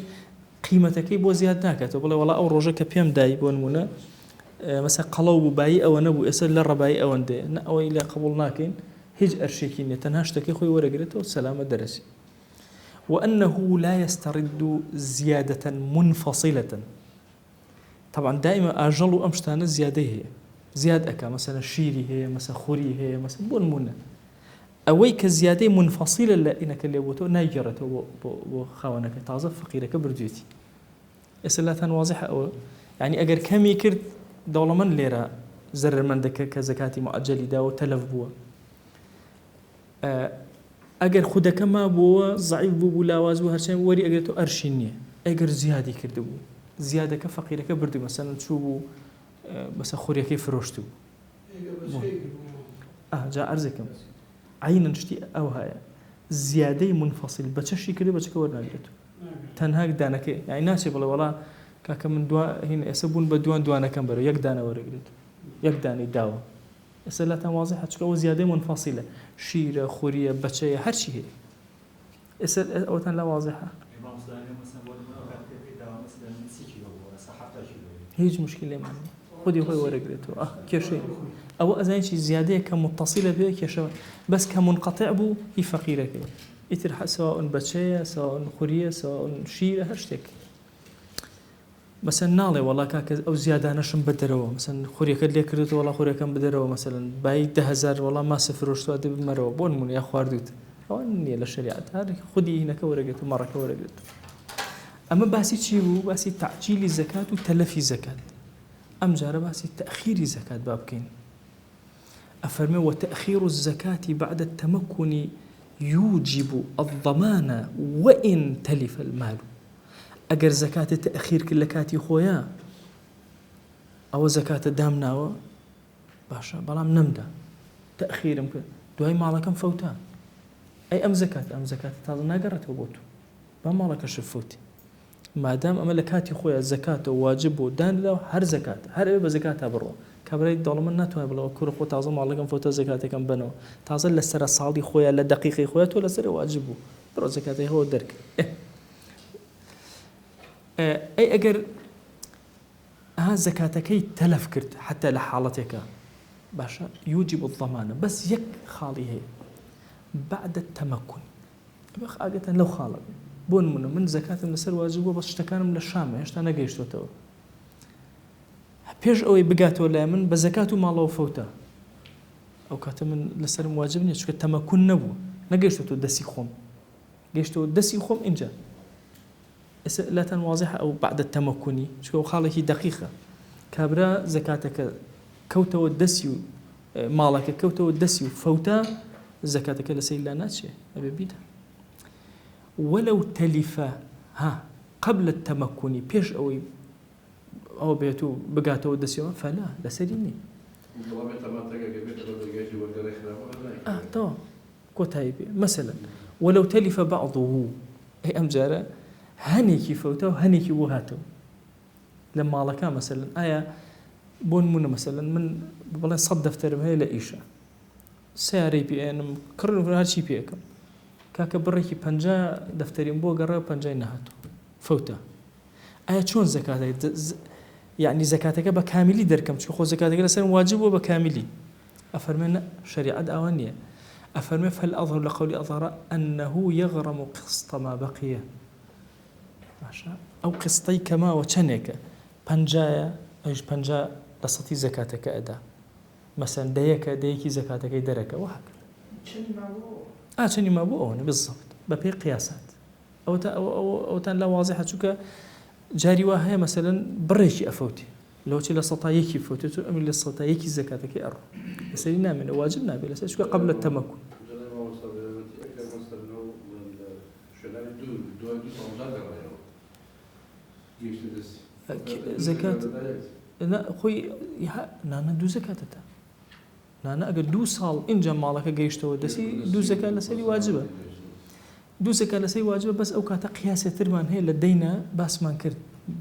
قیمەتەکەی بۆ زیاد ناکاتەوە بڵێ وەڵا ئەو ڕۆژە کە پێم دای بۆ نمونە مەسە قەڵەو بوو بایی ئەوە نەبوو ئێستا لە ڕەبایی ئەوەندەیە نە ئەوەی لە قبول ناکەین هیچ ئەرشێکی نیە تەنها شتەکەی خۆی وەرەگرێتەوە سەلامە دەرەسی وأنه لا يسترد زيادة منفصلة طبعا دائما أجل أمشتان زيادة هي زياد أكا مثلا شيري هي مثلا خوري هي مثلا بون منة أوي كزيادة منفصلة لإنك اللي بوتو نايجرته وخوانك تعظف فقيرك بردوتي إسلاتان واضحة أو يعني أجر كم يكرد دولة من ليرة زر من دك كزكاتي مؤجل دا وتلف بوا أجر خدك ما بوا ضعيف بو لاواز وهرشين وري أجر تو أرشينية أجر زيادة كرد بو زيادة كفقيرك بردو مثلا شو بو بس خوري كيف روشتو جاء أرزكم عينا نشتي أو هاي زيادة منفصل بتشي كده بتشكي ورناجته تنهاك دانك يعني ناس يقول والله كاك من دوا هنا يسبون بدوان دوانا كم برو يك دانا ورقلته يك داني داوا أسئلة واضحة تشكي زيادة منفصلة شيرة خورية بتشي هر شيء أسئلة أو تن لا واضحة هيج مشكلة معنا خذي هو ورقلته كشيء أو أزاين شيء زيادة كمتصلة به كشوا بس كمنقطع بو هي فقيرة كده يتر سواء بتشية سواء خورية سواء شيرة هرشتك مثلا نالي والله كاك أو زيادة نشم بدروا مثلا خورية كده كريته والله خورية كم بدروا مثلا باي 10,000 والله ما صفر وشتوا ده بمرة بون من يا خواردوت أو إني للشريعة هذا خذي هنا كورقته مرة كورقته أما باسي شيء باسي تعجيل الزكاة وتلفي الزكاة أم جرى باسي تأخير الزكاة بابكين أفرمي وتأخير الزكاة بعد التمكن يوجب الضمان وإن تلف المال أجر زكاة تأخير كل كاتي خويا أو زكاة دامنا باشا بلام نمدا تأخير يمكن دواي مالكم فوتان أي أم زكاة هذا ناقرت وبوتو ما مالك شفوتي ما دام أملكاتي خويا الزكاة واجب ودان له هر زكاة هر بزكاة برو كبريت دولمن ناتوه بلا كور خو تازه مالكم فوت زكاة كم بنو تازه لسر صالي خويا لدقيقي خويا تو لسر واجبو برو زكاة هو درك أي أجر ها زكاتكي تلف كرت حتى لحالتك باشا يوجب الضمان بس يك خالي هي بعد التمكن أجت لو خالد بون من زكاة من السر واجبه بس اشتكان من الشام ايش أنا جيش تو بيش أوي بقات ولا من بزكاته ما الله فوته أو كاتم من السر واجبني شو كتمكن نبو نجيش تو دسي خوم جيش تو دسي خوم إنجا لا واضحة أو بعد التمكني شو خاله هي دقيقة كابرا زكاتك كوتو الدسيو مالك كوتو الدسيو فوتا زكاتك لسي لا ناتشي أبي بيدا ولو تلف قبل التمكن بيش أو بيتو بقاتو الدسيو فلا لسريني تو كوتايبي مثلا ولو تلف بعضه أي أمجارة هنيكي فوتا وهنيكي وهاتو لما الله كان مثلا آية بون منه مثلا من والله صدف تربها لإيشة سعري بي أنا كرر في هالشي بيكم كاك بريكي بنجا دفترين بو قرر بنجا نهاتو فوتا آية شون زكاة يعني زكاتك بكاملي دركم شو خو زكاتك لسه واجب وبكاملي أفرمنا شريعة أوانية أفرمي فالأظهر لقول أظهر أنه يغرم قسط ما بقي أو قسطي كما وشنك بنجايا إيش بنجا لصتي زكاتك أدا مثلا ديكي زكاتك يدرك وهكذا شني ما بو بالضبط ببي قياسات أو تان لا واضحة شوكا جاري وهي مثلا بريشي أفوتي لو تي لصتا يكي فوتي أم لصتا يكي زكاتك أرو سيدنا من واجبنا بلا شوكا قبل التمكن زكاة لا خوي نانا دو زكاة تا نانا أجر دو صال إن جمالك جيشته ودسي دو زكاة لسري واجبة دو زكاة لسري واجبة بس أو كاتا قياس ترمان هي لدينا بس ما نكرت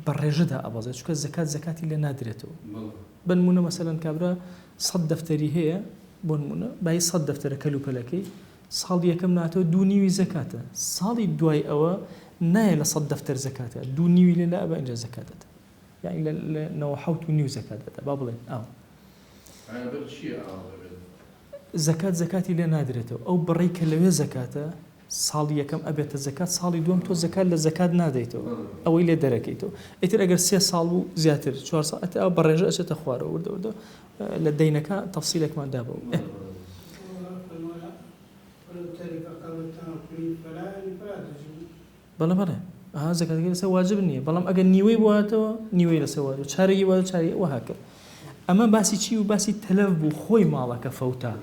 برجتها أبغى شو كالزكاة زكاة اللي نادرته بنمونا مثلا كابرا صد دفتري هي بنمونا باي صد دفتر كلو بلاكي صال يكم ناتو دوني زكاة صال الدواي أو نايل صد دفتر زكاة دوني لا أبا إنجا زكاة يعني لو حوت نيو زكاة بابلين زكاة اللي نادرته أو بريك اللي زكاة صالي كم أبيت الزكاة صالي دوم تو زكاة للزكاة ناديته أو إلى دركيته إتر أجر سيا صالو زياتر شو صار أو برجع أشت أخواره ورد لدينك تفصيلك ما دابو بلا زكاة لسه واجب نية بلام أجر نيوي بواتو نيوي لسه واجب شاري وهكذا أما باسي شيء وباسي تلف بو خوي مالك فوتا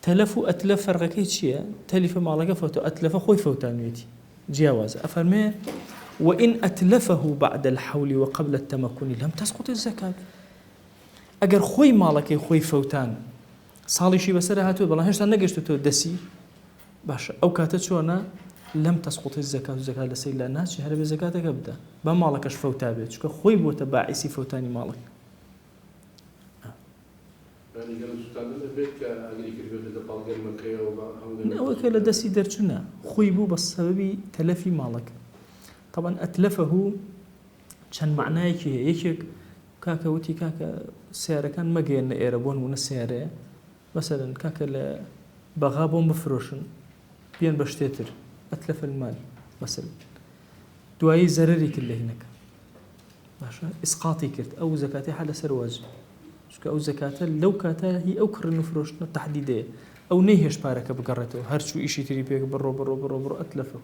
تلفو أتلف فرقكي شيء تلف مالك فوتو أتلف خوي فوتا نيتي جواز أفرمي وإن أتلفه بعد الحول وقبل التمكن لم تسقط الزكاة أجر خوي مالك خوي فوتان صالي شي بسرعة هاتو بلا هشتا نقشتو تو دسي باش أو كاتت شو أنا لم تسقط الزكاة لسي لا الناس شهر بزكاتك أبدا بمالكش فوتا بيت شكو خوي بو تباعيسي فوتاني مالك وكلا دسي درجنا خويبو بالسبب تلفي مالك طبعا أتلفه كان معناه يكيك كاكا وتي كاكا سيارة كان مجين إيرابون من السيارة مثلا كاكا بغابون بفروشن بين بشتتر أتلف المال مثلا دواي زرري كله هناك باشا إسقاطي كرت أو زكاتي حال سرواج شو أو زكاة لو كاتا هي أو كرنو فروشنا تحديدية أو نيهش بارك بقرته هرشو إشي تري بيك برو أتلفه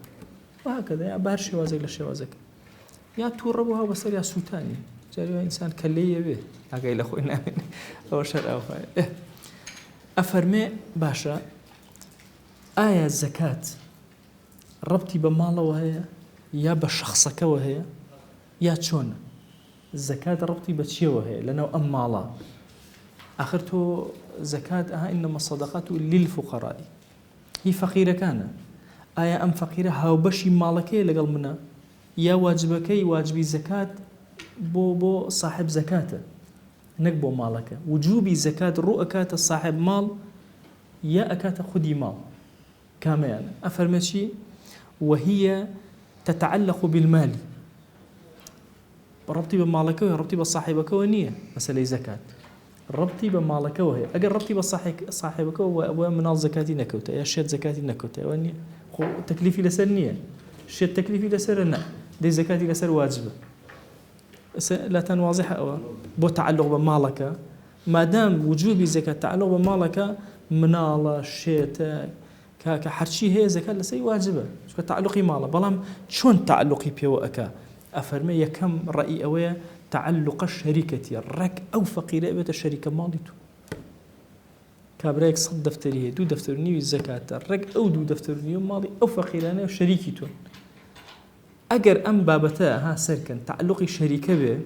وهكذا يعني بهرشي وازك لشوازك يا توربوها بصير يا سوتاني جاري إنسان كلية به أقاي لأخوينا أو شر أو فاي أفرمي باشا آية الزكاة ربطي بماله وهي يا بشخصك وهي يا تشون الزكاة ربطي بتشي وهي لأنه أمالا آخرته زكاة إنما الصدقات للفقراء هي فقيرة كان آية أم فقيرة هاو بشي مالكي لقل منا يا واجبكي واجبي زكاة بو صاحب زكاة نقبو مالك وجوبي زكاة رؤكات الصاحب مال يا أكات خدي مال كمان أفرمشي وهي تتعلق بالمال ربطي بمالك ربطي بصاحبك ونية مسألة زكاة ربطي بمالك وهي أجر ربطي بصاحبك ومنال زكاتي نكوته يا شيء زكاتي نكوته ونية خو تكليفي لسرنية شيء تكليفي لسرنا دي زكاتي لسر واجبة لا تنواضح أو بو تعلق بمالك ما دام وجوبي زكاة تعلق بمالك منال شيء كحرشي هي زكاة لسي واجبة شو تعلقي ماله بلام شون تعلقي بيو أكا أفرمي كم رأي أويا تعلق الشركة الرك أو فقيرة بيت الشركة مالته كابرايك صد دفتريه دو دفترني الزكاة الرك أو دو دفترني مالي أو فقيرانه شريكتون أجر أم بابتا ها سركن تعلق الشركة به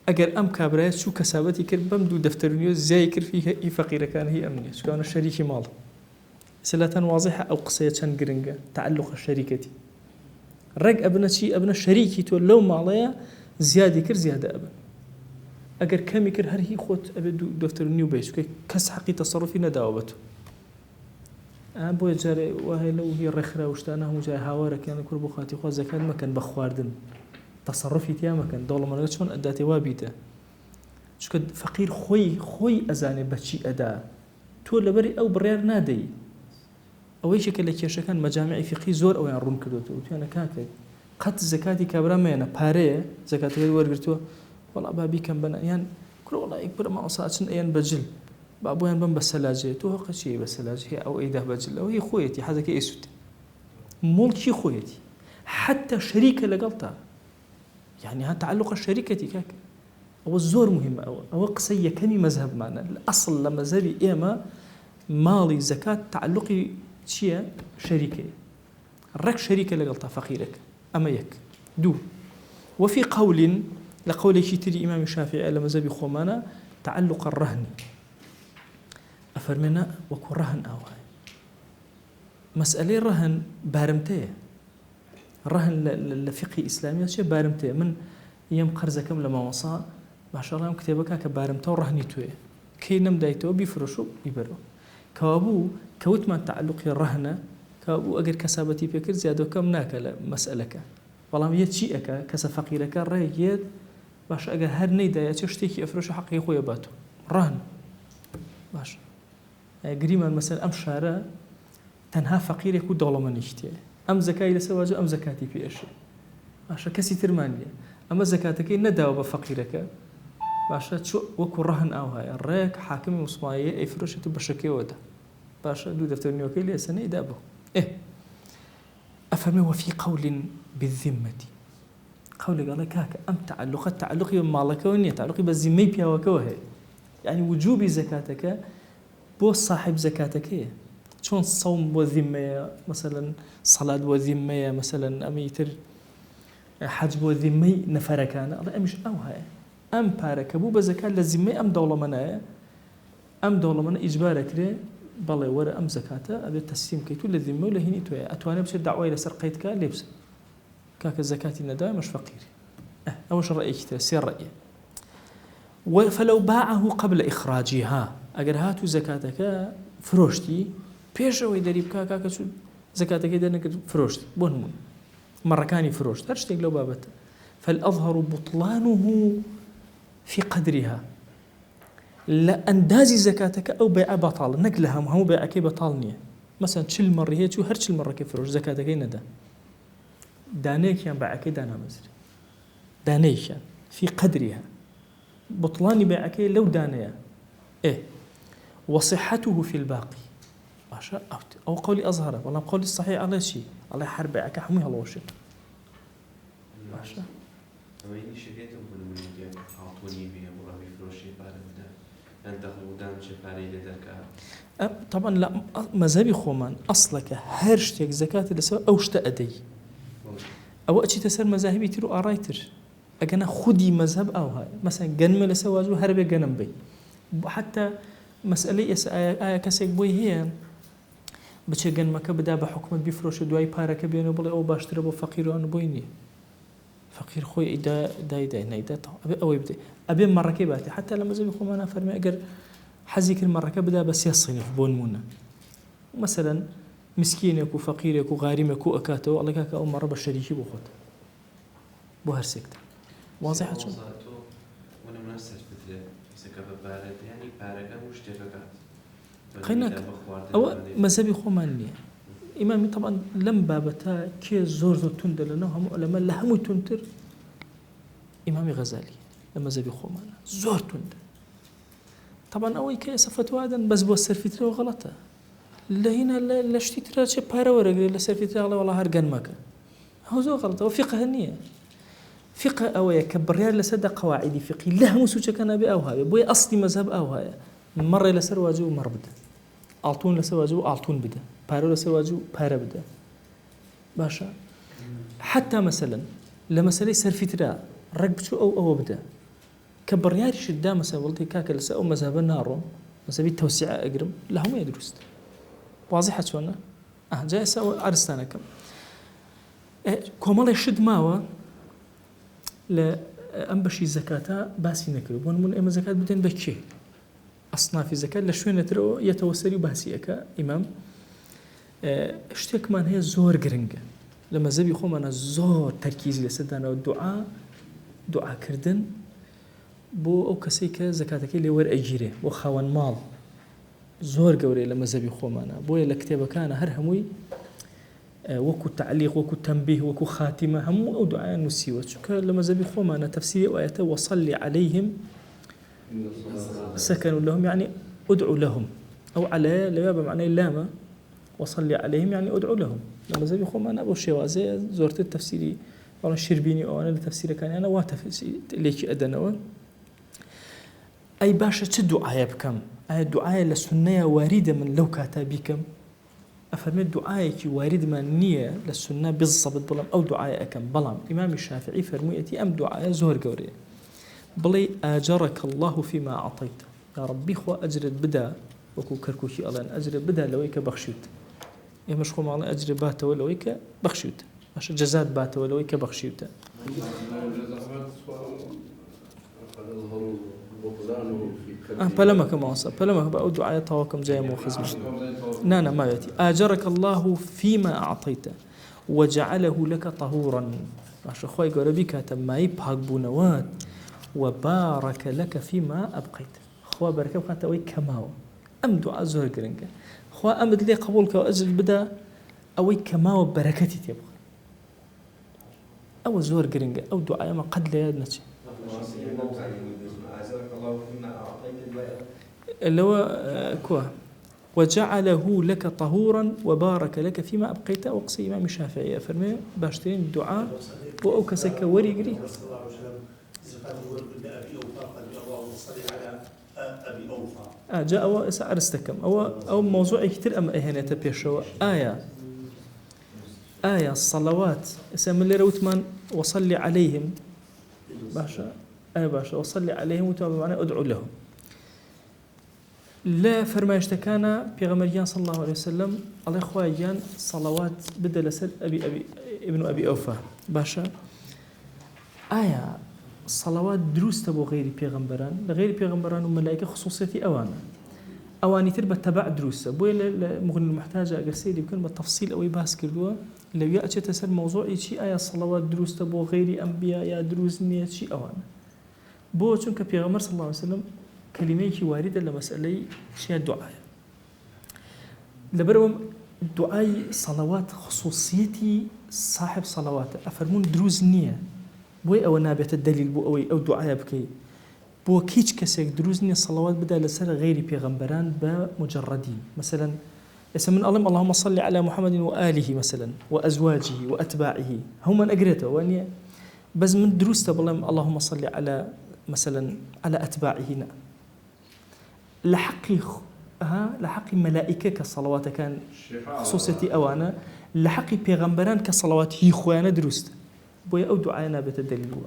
أجر أم كابرايك شو كسابتي كربم دو دفترني زي كر فيها إي فقيرة كان هي أمنية شو كان الشريك مال سلة واضحة أو قصية جرينجا تعلق الشركة رق أبنى شيء أبنى شريكي تو لو ماليا زيادة كر زيادة أبن أجر كم يكر هر هي خوت أبدو دفتر نيو بيس كس حقي تصرفي نداوبته أبو جاري وهي لو هي الرخرة وشتانه مجاي هاورة كان كل بخاتي خو زكاة ما كان بخواردن تصرفي تيا ما كان دولة ما شلون أداتي وابيته شو كد فقير خوي أزاني بتشي أدا تقول بري أو برير نادي أو أي شكل كيش كان مجامع فقهي زور أو ينرون كدوته وتيانا كاكد قد زكاتي كبرا مينا باري زكاتي ورقرتو والله بابي كان بنا يعني كل والله يكبر ما أصلا أيان بجل بابويان بن بسلاجة تو هق شيء بسلاجة أو إيده بجل أو هي خويتي هذا كي إسوت مول شيء خويتي حتى شريكة لقلتها يعني ها تعلق الشركة كاك أو الزور مهم أو قصية كمي مذهب معنا الأصل لما مذهبي إيما مالي زكاة تعلقي شيء شريكة الرك شريكة لقلتها فقيرك أما يك دو وفي قول لقول كتير إمام الشافعي على مذهب خومانا تعلق الرهن أفرمنا وكو رهن أو هاي مسألة رهن بارمتيه الرهن لفقه إسلامي شيء بارمتيه من يوم قرزة كم لما وصى ما شاء الله كتابك كبارمته ورهني توي كي نمدايته بيفرشوا يبرو كابو كوت ما تعلق الرهن كابو أجر كسابتي فكر زيادة كم ناكل مسألك والله يتشيئك كسفقيرك الرهيد باش أجر هر نيدا يشتكي أفرش حقي خويا باتو رهن باش قريما مثلا أم شارع تنها فقير يكون دولة من يشتيه أم زكاة لسواجه أم زكاتي في أشياء باش كسي ترمانية أما زكاتك نداو بفقيرك باش شو وكو رهن أو هاي الريك حاكم مصماية أفرش تبشكي وده باش دو دفتر نيوكي لي سنة يدابه أفهم وفي قول بالذمة قول قال كاك أم تعلقي بمالك ونية تعلقي بالذمة بياوكوه يعني وجوب زكاتك بو صاحب زكاتك شون صوم وذمة مثلا صلاة وذمة مثلا أميتر حج وذمة نفركان الله أمش أو هاي أم بارك بو بزكاة للذمة أم دولة منايا أم دولة من إجبارك ليه بالله ورا أم زكاته أبي تسليم كيتو للذمة ولا هني تويا أتواني بصير دعوة إلى سرقيتك لبس كاك الزكاة النداء مش فقير أول شيء رأيك سير رأيه فلو باعه قبل إخراجها أجر هاتو زكاتك فروشتي بيش أو يدري بكاكا شو زكاتك يدري فروشتي بونمون مرة كاني فروشت هرشتي لو بابته فالأظهر بطلانه في قدرها لا أندازي زكاتك أو بيع بطال نقلها مو بيعك بطالنية مثلا تشل مرة هي شو هرش المرة كيف فروش زكاتك يندا دانيك يعني بيعك دانا مزري دانيك يعني في قدرها بطلان بيعك لو دانيا وصحته في الباقي ما شاء أو قولي أظهره والله قولي الصحيح على شيء الله يحرب بيعك حميها الله وشي ما شاء وين شريته من المدير عطوني بيه ورامي فروشي بارده أنت خودان شفاري لذلك طبعا لا مذهبي خومان أصلك هرشتك زكاة لسوا أو اشتأدي أو أشي تسر مذاهبي ترو آرايتر أجنا خدي مذهب أو هاي مثلا جنم لسوا جو هرب جنم بي حتى مسألة آية كسيك بوي هي بتشي جنمك بدأ بحكم بيفروش دواي بارك بينه بلا أو باشتري أبو فقير وأنا بويني فقير خوي دا نيدا أبي أو يبدأ أبي مرة كباتي حتى لما زي بيخو أنا فرمي أجر حزيك المرة كبدا بس يصيني في بون مونا مثلا مسكينك وفقيرك وغارمك وأكاته الله كاك أول مرة بالشريكي بوخد بوهر سكت واضح شو وأنا مناسب فترة سكب بارد يعني بارك مش تفقات خليناك أو مذهبي خو ماني إمامي طبعا لم بابتا كي زور تندر لنا هم علماء لهم تندر إمامي غزالي لما زبي خومانا زور تندر طبعا أول كي صفتوا هذا بس بو السرفيتري وغلطة لهنا لا اشتري شيء بارا ورقة لا سرفيتري والله هرجان ماك هو زو غلطة وفقه النية فقه أويا كبريار لسد قواعد فقه لها مسوجة كان بأوها بوي أصلي مذهب أوها مرة لسر واجو مر بدا أعطون لسر واجو أعطون بدا بارو لسر واجو بارا بدا باشا حتى مثلا لمسألة سرفترا رقبتو أو بدا كبريار شدا مثلا ولتي كاك لسا أو مذهب النار مثلا التوسعة أقرب لهم يدرست واضحة شونا جاي سأو أرستانا كم كمال الشد ماوا لا أنبشي زكاة باسي نكرو ونمون إما زكاة بدين بكيه أصناف الزكاة لشوين ترو يتوسري باسي أكا إمام اشتك من هي زور قرنجة لما زبي خو أنا زور تركيز لسدنا والدعاء دعاء كردن بو أو كسيك زكاتك اللي ور أجيره وخوان مال زور قوري لما زبي خو أنا بو لكتابة كان هرهموي وكو تعليق وكو تنبيه وكو خاتمة هم أو دعاء نسيوة شكا لما زبي خوما أنا تفسير وآياته وصلي عليهم سكنوا لهم يعني أدعو لهم أو على لبابا معنى اللامة وصلي عليهم يعني أدعو لهم لما زبي خوما أنا أبو الشوازي زورت التفسيري وأنا الشربيني أو أنا التفسير كان أنا واتفسير ليكي أدنوا أي باشا تدعاء بكم أي دعاء للسنة واردة من لو كاتبكم أفرمي الدعاء كي وارد من نية للسنة بالضبط بلام أو دعاء أكم بلام إمام الشافعي فرميتي أم دعاء زهر قوري بلي أجرك الله فيما أعطيت يا ربي خو أجرد بدا وكو كركوشي الله أجرد بدا لويك بخشوت مش خو معنا أجرد باتا ولويك بخشوت مش جزات باتا ولويك بخشوت بلما كما وصل بلما بقى دعاء طواكم زي مو خزمش نانا ما يأتي أجرك الله فيما أعطيت وجعله لك طهورا عشان خوي قربي كاتب ما يبحق بنوات وبارك لك فيما أبقيت خوا بركة وخانت أوي كماو أم دعاء زهر قرنك خوا أمد لي قبولك وأجل بدا أوي كماو بركتي تبغى أو زهر قرنك أو دعاء ما قد لا يدنش اللي هو كوا وجعله لك طهورا وبارك لك فيما أبقيت وقصي إمام الشافعي فرمي باشترين الدعاء وأوكسك وري قري جاء أرستكم أو موضوع كتير أم إهانة بيشوا آية الصلوات اسم اللي روتمان وصلي عليهم باشا باشا وصلي عليهم وتابع معنا أدعو لهم لا فرمايشت كان بيغمريان صلى الله عليه وسلم الله إخوائيان صلوات بدل سد ابن أبي أوفى باشا آية الصلوات دروس تبو غير بيغمبران لغير بيغمبران وملائكة خصوصيتي أواني تربى تبع دروس بوي مغني المحتاجة أقل سيدي بكون بالتفصيل أو يباس كردوا لو يأتي تسأل موضوعي شيء آية الصلوات دروس تبو غير أنبياء يا دروس نية شيء أوانا بو چونك بيغمبر صلى الله عليه وسلم كلمة واردة لمسألة شيء الدعاء لبروم دعاء صلوات خصوصيتي صاحب صلوات أفرمون دروز نية بوي أو نابت الدليل بو أو دعاء بكي بو كيش كسيك دروز نية صلوات بدأ لسر غير بيغمبران بمجردين مثلا اسم من اللهم صل على محمد وآله مثلا وأزواجه وأتباعه هم من أقرأته وأني بس من دروس تبلم اللهم صل على مثلا على أتباعه لحقي ملائكة كصلوات كان خصوصيتي أوانا لحقي بيغمبران كصلوات هي خوانا دروست بويا أو دعانا بتدلل هو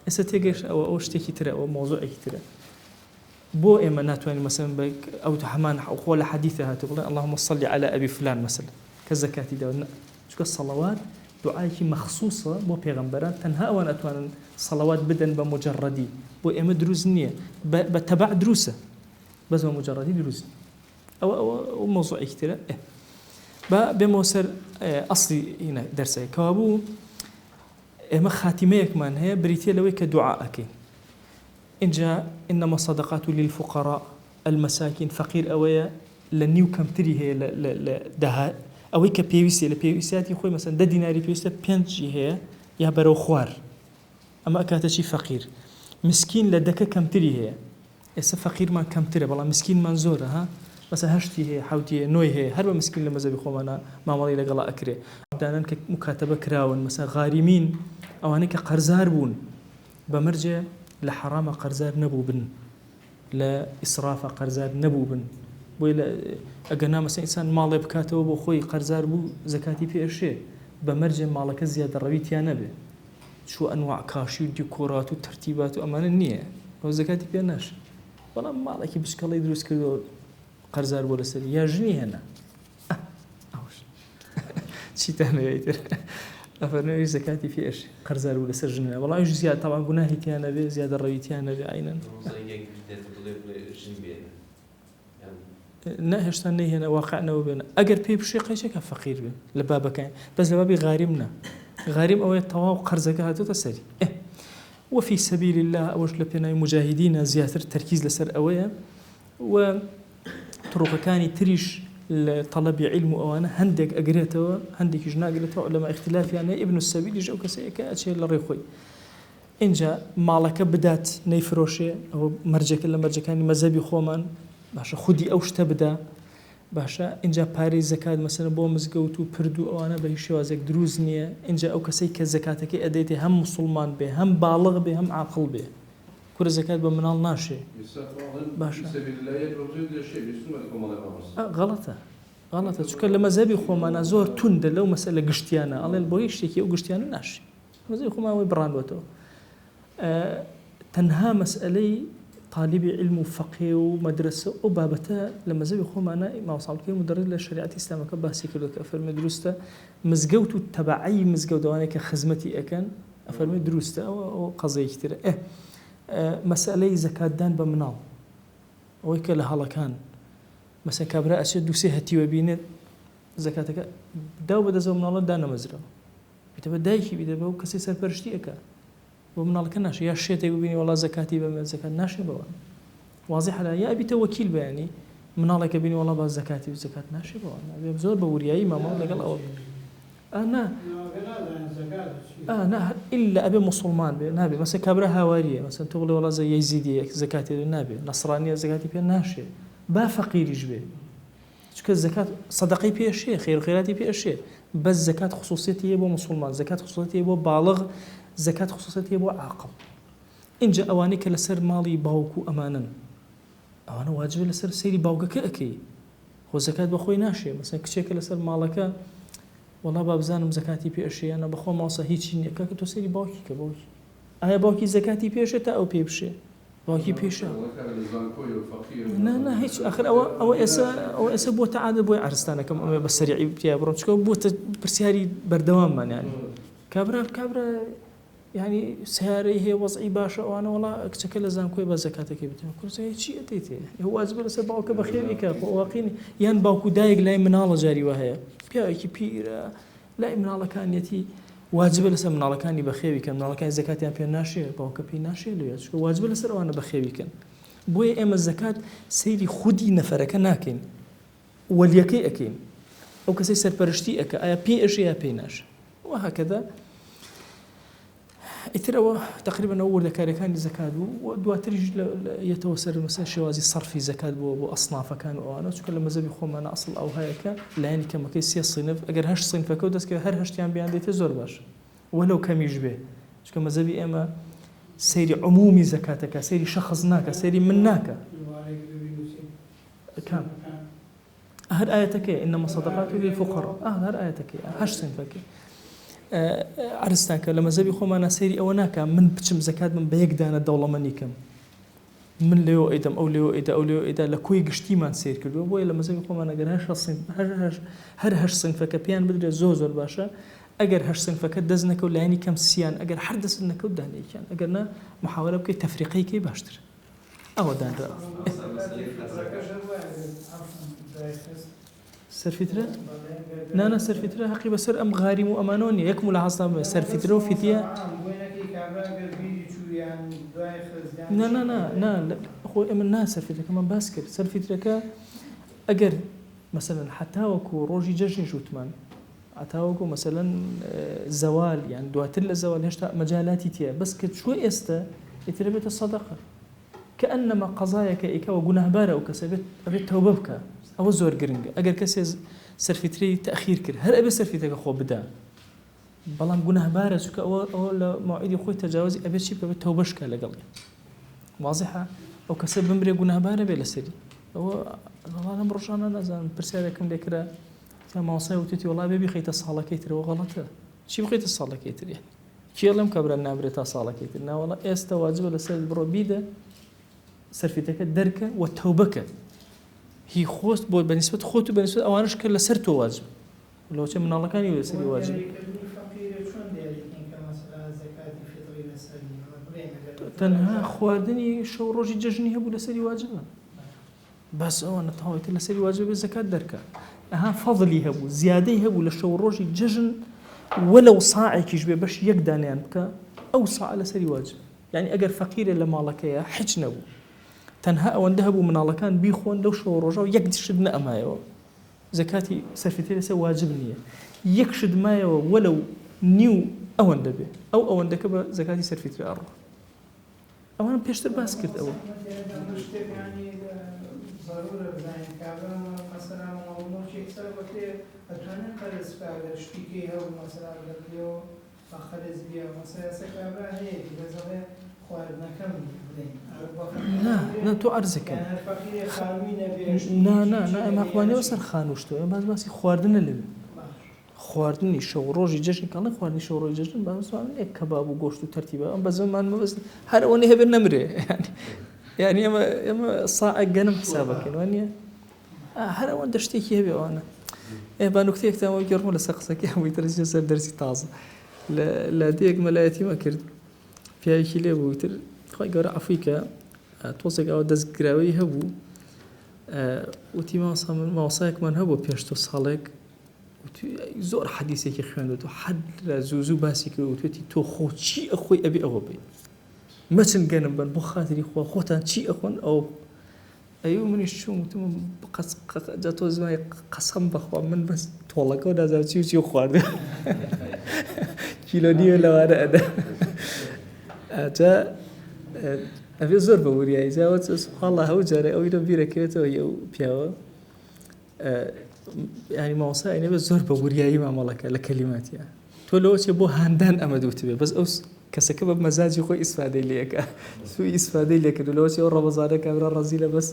استيقش أو اشتكي ترى أو موضوع ترى بو إما ناتواني مثلا بك أو تحمان أو قول حديثها تقول اللهم صل على أبي فلان مثلا كزكاة دولنا شو الصلوات دعائك مخصوصة بو بيغمبران تنها أوان أتوان صلوات بدن بمجردي بو إما دروزنية بتبع دروسة بس بمجردي دروزني أو موضوع كتير بموسر أصلي هنا درسي كوابو إما خاتميك من هي بريتيا لويك دعاءك إن جاء إنما الصدقات للفقراء المساكين فقير أويا لنيو كم تري هي لدها أويك بيوسي لبيوسياتي خوي مثلا 10 ديناري بيوسي بينجي هي يا برو خوار أما أكاتا شي فقير مسكين لدك كم تري هي إسا فقير ما كم تري والله مسكين منزورة ها مثلا هەشتی هەیە حوتی نۆی هەیە هەر بە مسکین لە مەزەبی خۆمانە مامەڵی لەگەڵا ئەکرێ دانان کە مکاتەبە کراون مثلا غاریمین ئەوانەی کە قەرزار بوون بەمەرجێ لە حرامە قەرزار نەبوو بن لە ئیسرافە قەرزار نەبوو بن بۆی ئەگەر نامەسە ئینسان ماڵێ بکاتەوە بۆ خۆی قەرزار بوو زەکاتی پێشێ بەمەرجێ ماڵەکە زیادەڕەویتیان نەبێ چوو ئەنواع کاشی و دیکۆرات و تەرتیبات و ئەمانە نییە ئەو زەکاتی پێ ناش بەڵام ماڵێکی بچکەڵی دروست کردەوە قەرزار بۆ لەسەر یا ژنی هێنا ئەوش چیتانەوەیتر ئەفەرمێ زەکاتی پێش قەرزار بوو لەسەر ژنە بەڵام ئەوش زیاد تاوان گوناهی تیان نەبێ زیادەڕەویتیان نەبێ عینەن نه هێشتا نەیهێنا واقعەوە بێنە ئەگەر پێی بشێ قەیچێکە فەقیر بێ لە بابەکان بەس لە بابی غاریم نە غاریم ئەوەیە تەواو قەرزەکە هاتوتە سەری وفي سبيل الله أوش لبناي مجاهدين زياتر تركيز لسر أويا وطرق كاني تريش لطلب علم وأنا هندك أجريته هندك جنا أجريته علماء اختلاف يعني ابن السبيل جو كسيك أشياء للريخوي إن جاء مالك بدات نيفروشة أو مرجك إلا مرجكاني مذهبي خومن باشا خدي أوش تبدأ باشا إن جاء باري زكاة مثلا بو مزقوت وبردو أو أنا بهش وازك دروز نية إن جاء أو كسي كزكاتك أديتي هم مسلمان به هم بالغ به هم عاقل به كل زكاة بمنال ناشي باشا غلطة شو كان لما زبي خو ما نزور تند لو مسألة قشتيانا الله البويش يكي أو قشتيانا ناشي مزبي خو ما هو براندوته تنها مسألة طالب علم وفقه ومدرسة وبابته لما زبي خو معنا ما وصل كي مدرس للشريعة الإسلامية كباسي كله كأفرم دروسته مزجوت تبعي مزجوت وانا كخدمتي أكن أفرم دروسته أو قضية كتير مسألة زكاة دان بمنال ويكل هلا كان مثلا كبراء أشد وسهتي وبينت زكاتك داو بده زو من الله دانا مزرعة بتبى دايشي بتبى وكسي سربرشتي أكا ومن الله كناش يا شيء تبيني والله زكاتي بما زكاة ناشي بوان واضح على يا أبي توكيل بيعني من الله كبيني والله بس زكاتي وزكاة ناشي بوان أبي بزور بورياي ما ما لقى الأول أنا إلا أبي مسلمان نابي مثلا كبرها هوارية مثلا تقولي والله زي يزيدية زكاتي النابي نصرانية زكاتي بين ناشي با فقير يجبه شو الزكاة صدقي بيه شيء خير خيراتي بيه شيء بس زكاة خصوصيتي يبو مسلمان زكاة خصوصيتي يبو بالغ زكاة خصوصيتي يبو عاقل إن جاء أوانيك لسر مالي باوكو أمانا أوانا واجب لسر سيري باوكا كأكي هو زكاة بخوي ناشي مثلا كشيك لسر مالك والله بابزانم زكاتي بيه شيء أنا بخو ماصا هيتشي نيكا كتو سيري باوكي كباوكي أنا باوكي زكاتي بيه شيء تا أو بيه بشي باقي بيشا لا هيك آخر أو إسا بو تعادل بو عرستانا كم أمي بسريع بتيا برونشكو بو برسياري بردوام يعني كابرا يعني سياري هي وضعي باشا وأنا والله أكتكل زانكوي بزكاتك بتيا كل شيء شيء أتيتي هو أزبر لسه باوك بخير إيكا واقيني يان باوكو دايق لا من الله جاري وهي بيا إيكي بيرا لا من الله كان يتي واجب لسه من الله كان بخيبي كان من الله كان زكاة يعني بيناشي باوك بيناشي ليه شو واجب لسه وأنا بخيبي كان بوي إما الزكاة سيري خدي نفرك ناكين وليكي أكين أو كسي سر برشتي أكا أيا بي إيش يا بيناش وهكذا يتروى تقريبا أول ذكر كان زكاة ودواترج يتوسر المسألة شوازي صرفي زكاة بو أصناف كانوا أنا شو كل ما زبي خوم أنا أصل أو هيك لأني كم كيس صنف أجر هش صنف كودس كهر هش تيان بيان ديت زور باش ولو كم يشبه شو كم زبي إما سيري عمومي زكاتك سيري شخصناك سيري مناك كم هر آياتك إنما صدقات للفقراء هر آياتك هش صنفك عرستانك لما زبي خو ما نسيري أو ناكا من بتشم زكاة من بيقدانا الدولة منيكم من ليو إيدم أو ليو إيدا لكوي قشتي ما نسير كله بوي لما زبي خو ما نقدر هش صنف هش صنفك بيان بدري زوزر باشا أجر هش صنفك دزنك ولا يعني كم سيان أجر حردس إنك ودهني كان أجرنا محاولة بكي تفريقي كي باشتر أو دان سرفترة؟ نانا سرفترة حقي بسر أم غارم وأمانوني يكمل عصام سرفترة وفتية لا أخو أم الناس سرفترة كمان باسكر سرفترة أجر مثلا حتى وكو روجي جشن شوتمان حتى وكو مثلا زوال يعني دواتر الزوال هشتا مجالاتي تيا بس كشوي استا يتربط الصدقة كأنما قضايا كإيكا وجناه بارا وكسبت أبيت توببك ئەوە زۆر گرنگە ئەگەر کەسێ سەرفیتری تەخیر کرد هەر ئەبێ سەرفیتەکە خۆ بدە بەڵام گوناهبارە چونکە ئەوە لە ماوعیدی خۆی تەجاوزی ئەبێت چی بکە تەوبەشکە لەگەڵی واضحە ئەو کەسە بمرێ گوناهبارە بێ لەسەری ئەوە لەم ڕۆژانە نازانم پرسیارێکم لێکرا ماوەسای وتێتی وەڵا بێ بخەیتە ساڵەکەی ترەوە غەڵەتە چی بخەیتە ساڵەکەی تر کێڵم کە برا نابرێت تا ساڵەکەی تر ناوەڵا ئێستا واجبە لەسەر بڕۆ بیدە سەرفیتەکە دەرکە و تەوبەکە هی خۆست بۆ بەنسبەت خۆت و بەنسبەت ئەوانش کرد لەسەر تۆ واجب لەوچە مناڵەکانی لەسەری واجب تەنها خواردنی شەو ڕۆژی جەژنی هەبوو لەسەری واجبە بەس ئەوە نەتەواوەتی لەسەری واجب بێ زەکات دەرکە ئەها فەضلی هەبوو زیادەی هەبوو لە شەو ڕۆژی جەژن وەلەو ساعێکیش بێ بەش یەک دانیان بکە ئەو ساعە لەسەری واجب یعنی ئەگەر فەقیرە لە ماڵەکەیە هیچ نەبوو تەنها ئەوەندە هەبوو مناڵەکان بیخۆن لەو شەو ڕۆژە و یەک شت نەئەمایەوە زەکاتی سەرفیتری لەسەر واجب نییە یەک شت مایەوە وەلەو نیو ئەوەندە بێ ئەوەندەکە بە زەکاتی سەرفیتری ئەڕۆ ئەوان پێشتر باس کرد ئەوە نا تۆ عەرزەکە نا ئەمە ئەخوانیەوە سەر خانوشتەوە باز باسی خواردنە لەوێ خواردنی شەو ڕۆژی جەژن کەڵێ خواردنی شەو ڕۆژی جەژن باسوان کەباب و گۆشت و تەرتیبە ئەم بە زەمان مەبەست هەر ئەوەی هەبێت نەمرێ یعنی ئەمە ساعەک گەنم حسابەکەن وانە هەر ئەوەندە شتێکی هەبێ ئەوانە با نوکتەیەکتانەوە گەڕمە لەسەر قسەکەی هەمووی تەرجیح سەر دەرسی تازە لە دێک مەلایەتیمە کرد پیاوێکی لێ بوو تر خۆی گەورە عەفویکە تۆزێک ئەوە دەستگراوەی هەبوو وتی ماوەسایەکمان هەبوو پێش تۆ ساڵێک زۆر حەدیثێکی خوێندوێتەوە حەد لە زوو باسی کرد وتێتی تۆ خۆ چی ئەخۆی ئەبێ ئەوە بێت مەچن گەنم بن بۆ خاتری خوا خۆتان چی ئەخۆن ئەو ئەیوە منیش چوون وتم جا تۆ زمانی قەسەم بەخوا من بەس تۆڵەکە و نازانم چی و چی خواردە کیلۆ نیوە لەوانە ئەدا جا ئەبێ زۆر بە وریایی جاوە سوبحانڵڵا هەوو جارێ ئەوی لە بیرەکرێتەوە ئەو پیاوە ینی ماوەسای نەبێت زۆر بە وریایی مامەڵەکە لە کەلیماتیە تۆ لەوە چێ بۆ هاندان ئەمە دووتبێ بەس ئەو کەسەکە بە مەزاجی خۆی ئیسفادەی لێەکە سوی ئیسفادەی لێکرد لەوە چێ ئەو ڕەمەزانە کابرا ڕەزی لە بەس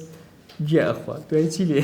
گیا ئەخوات دوای چی لێ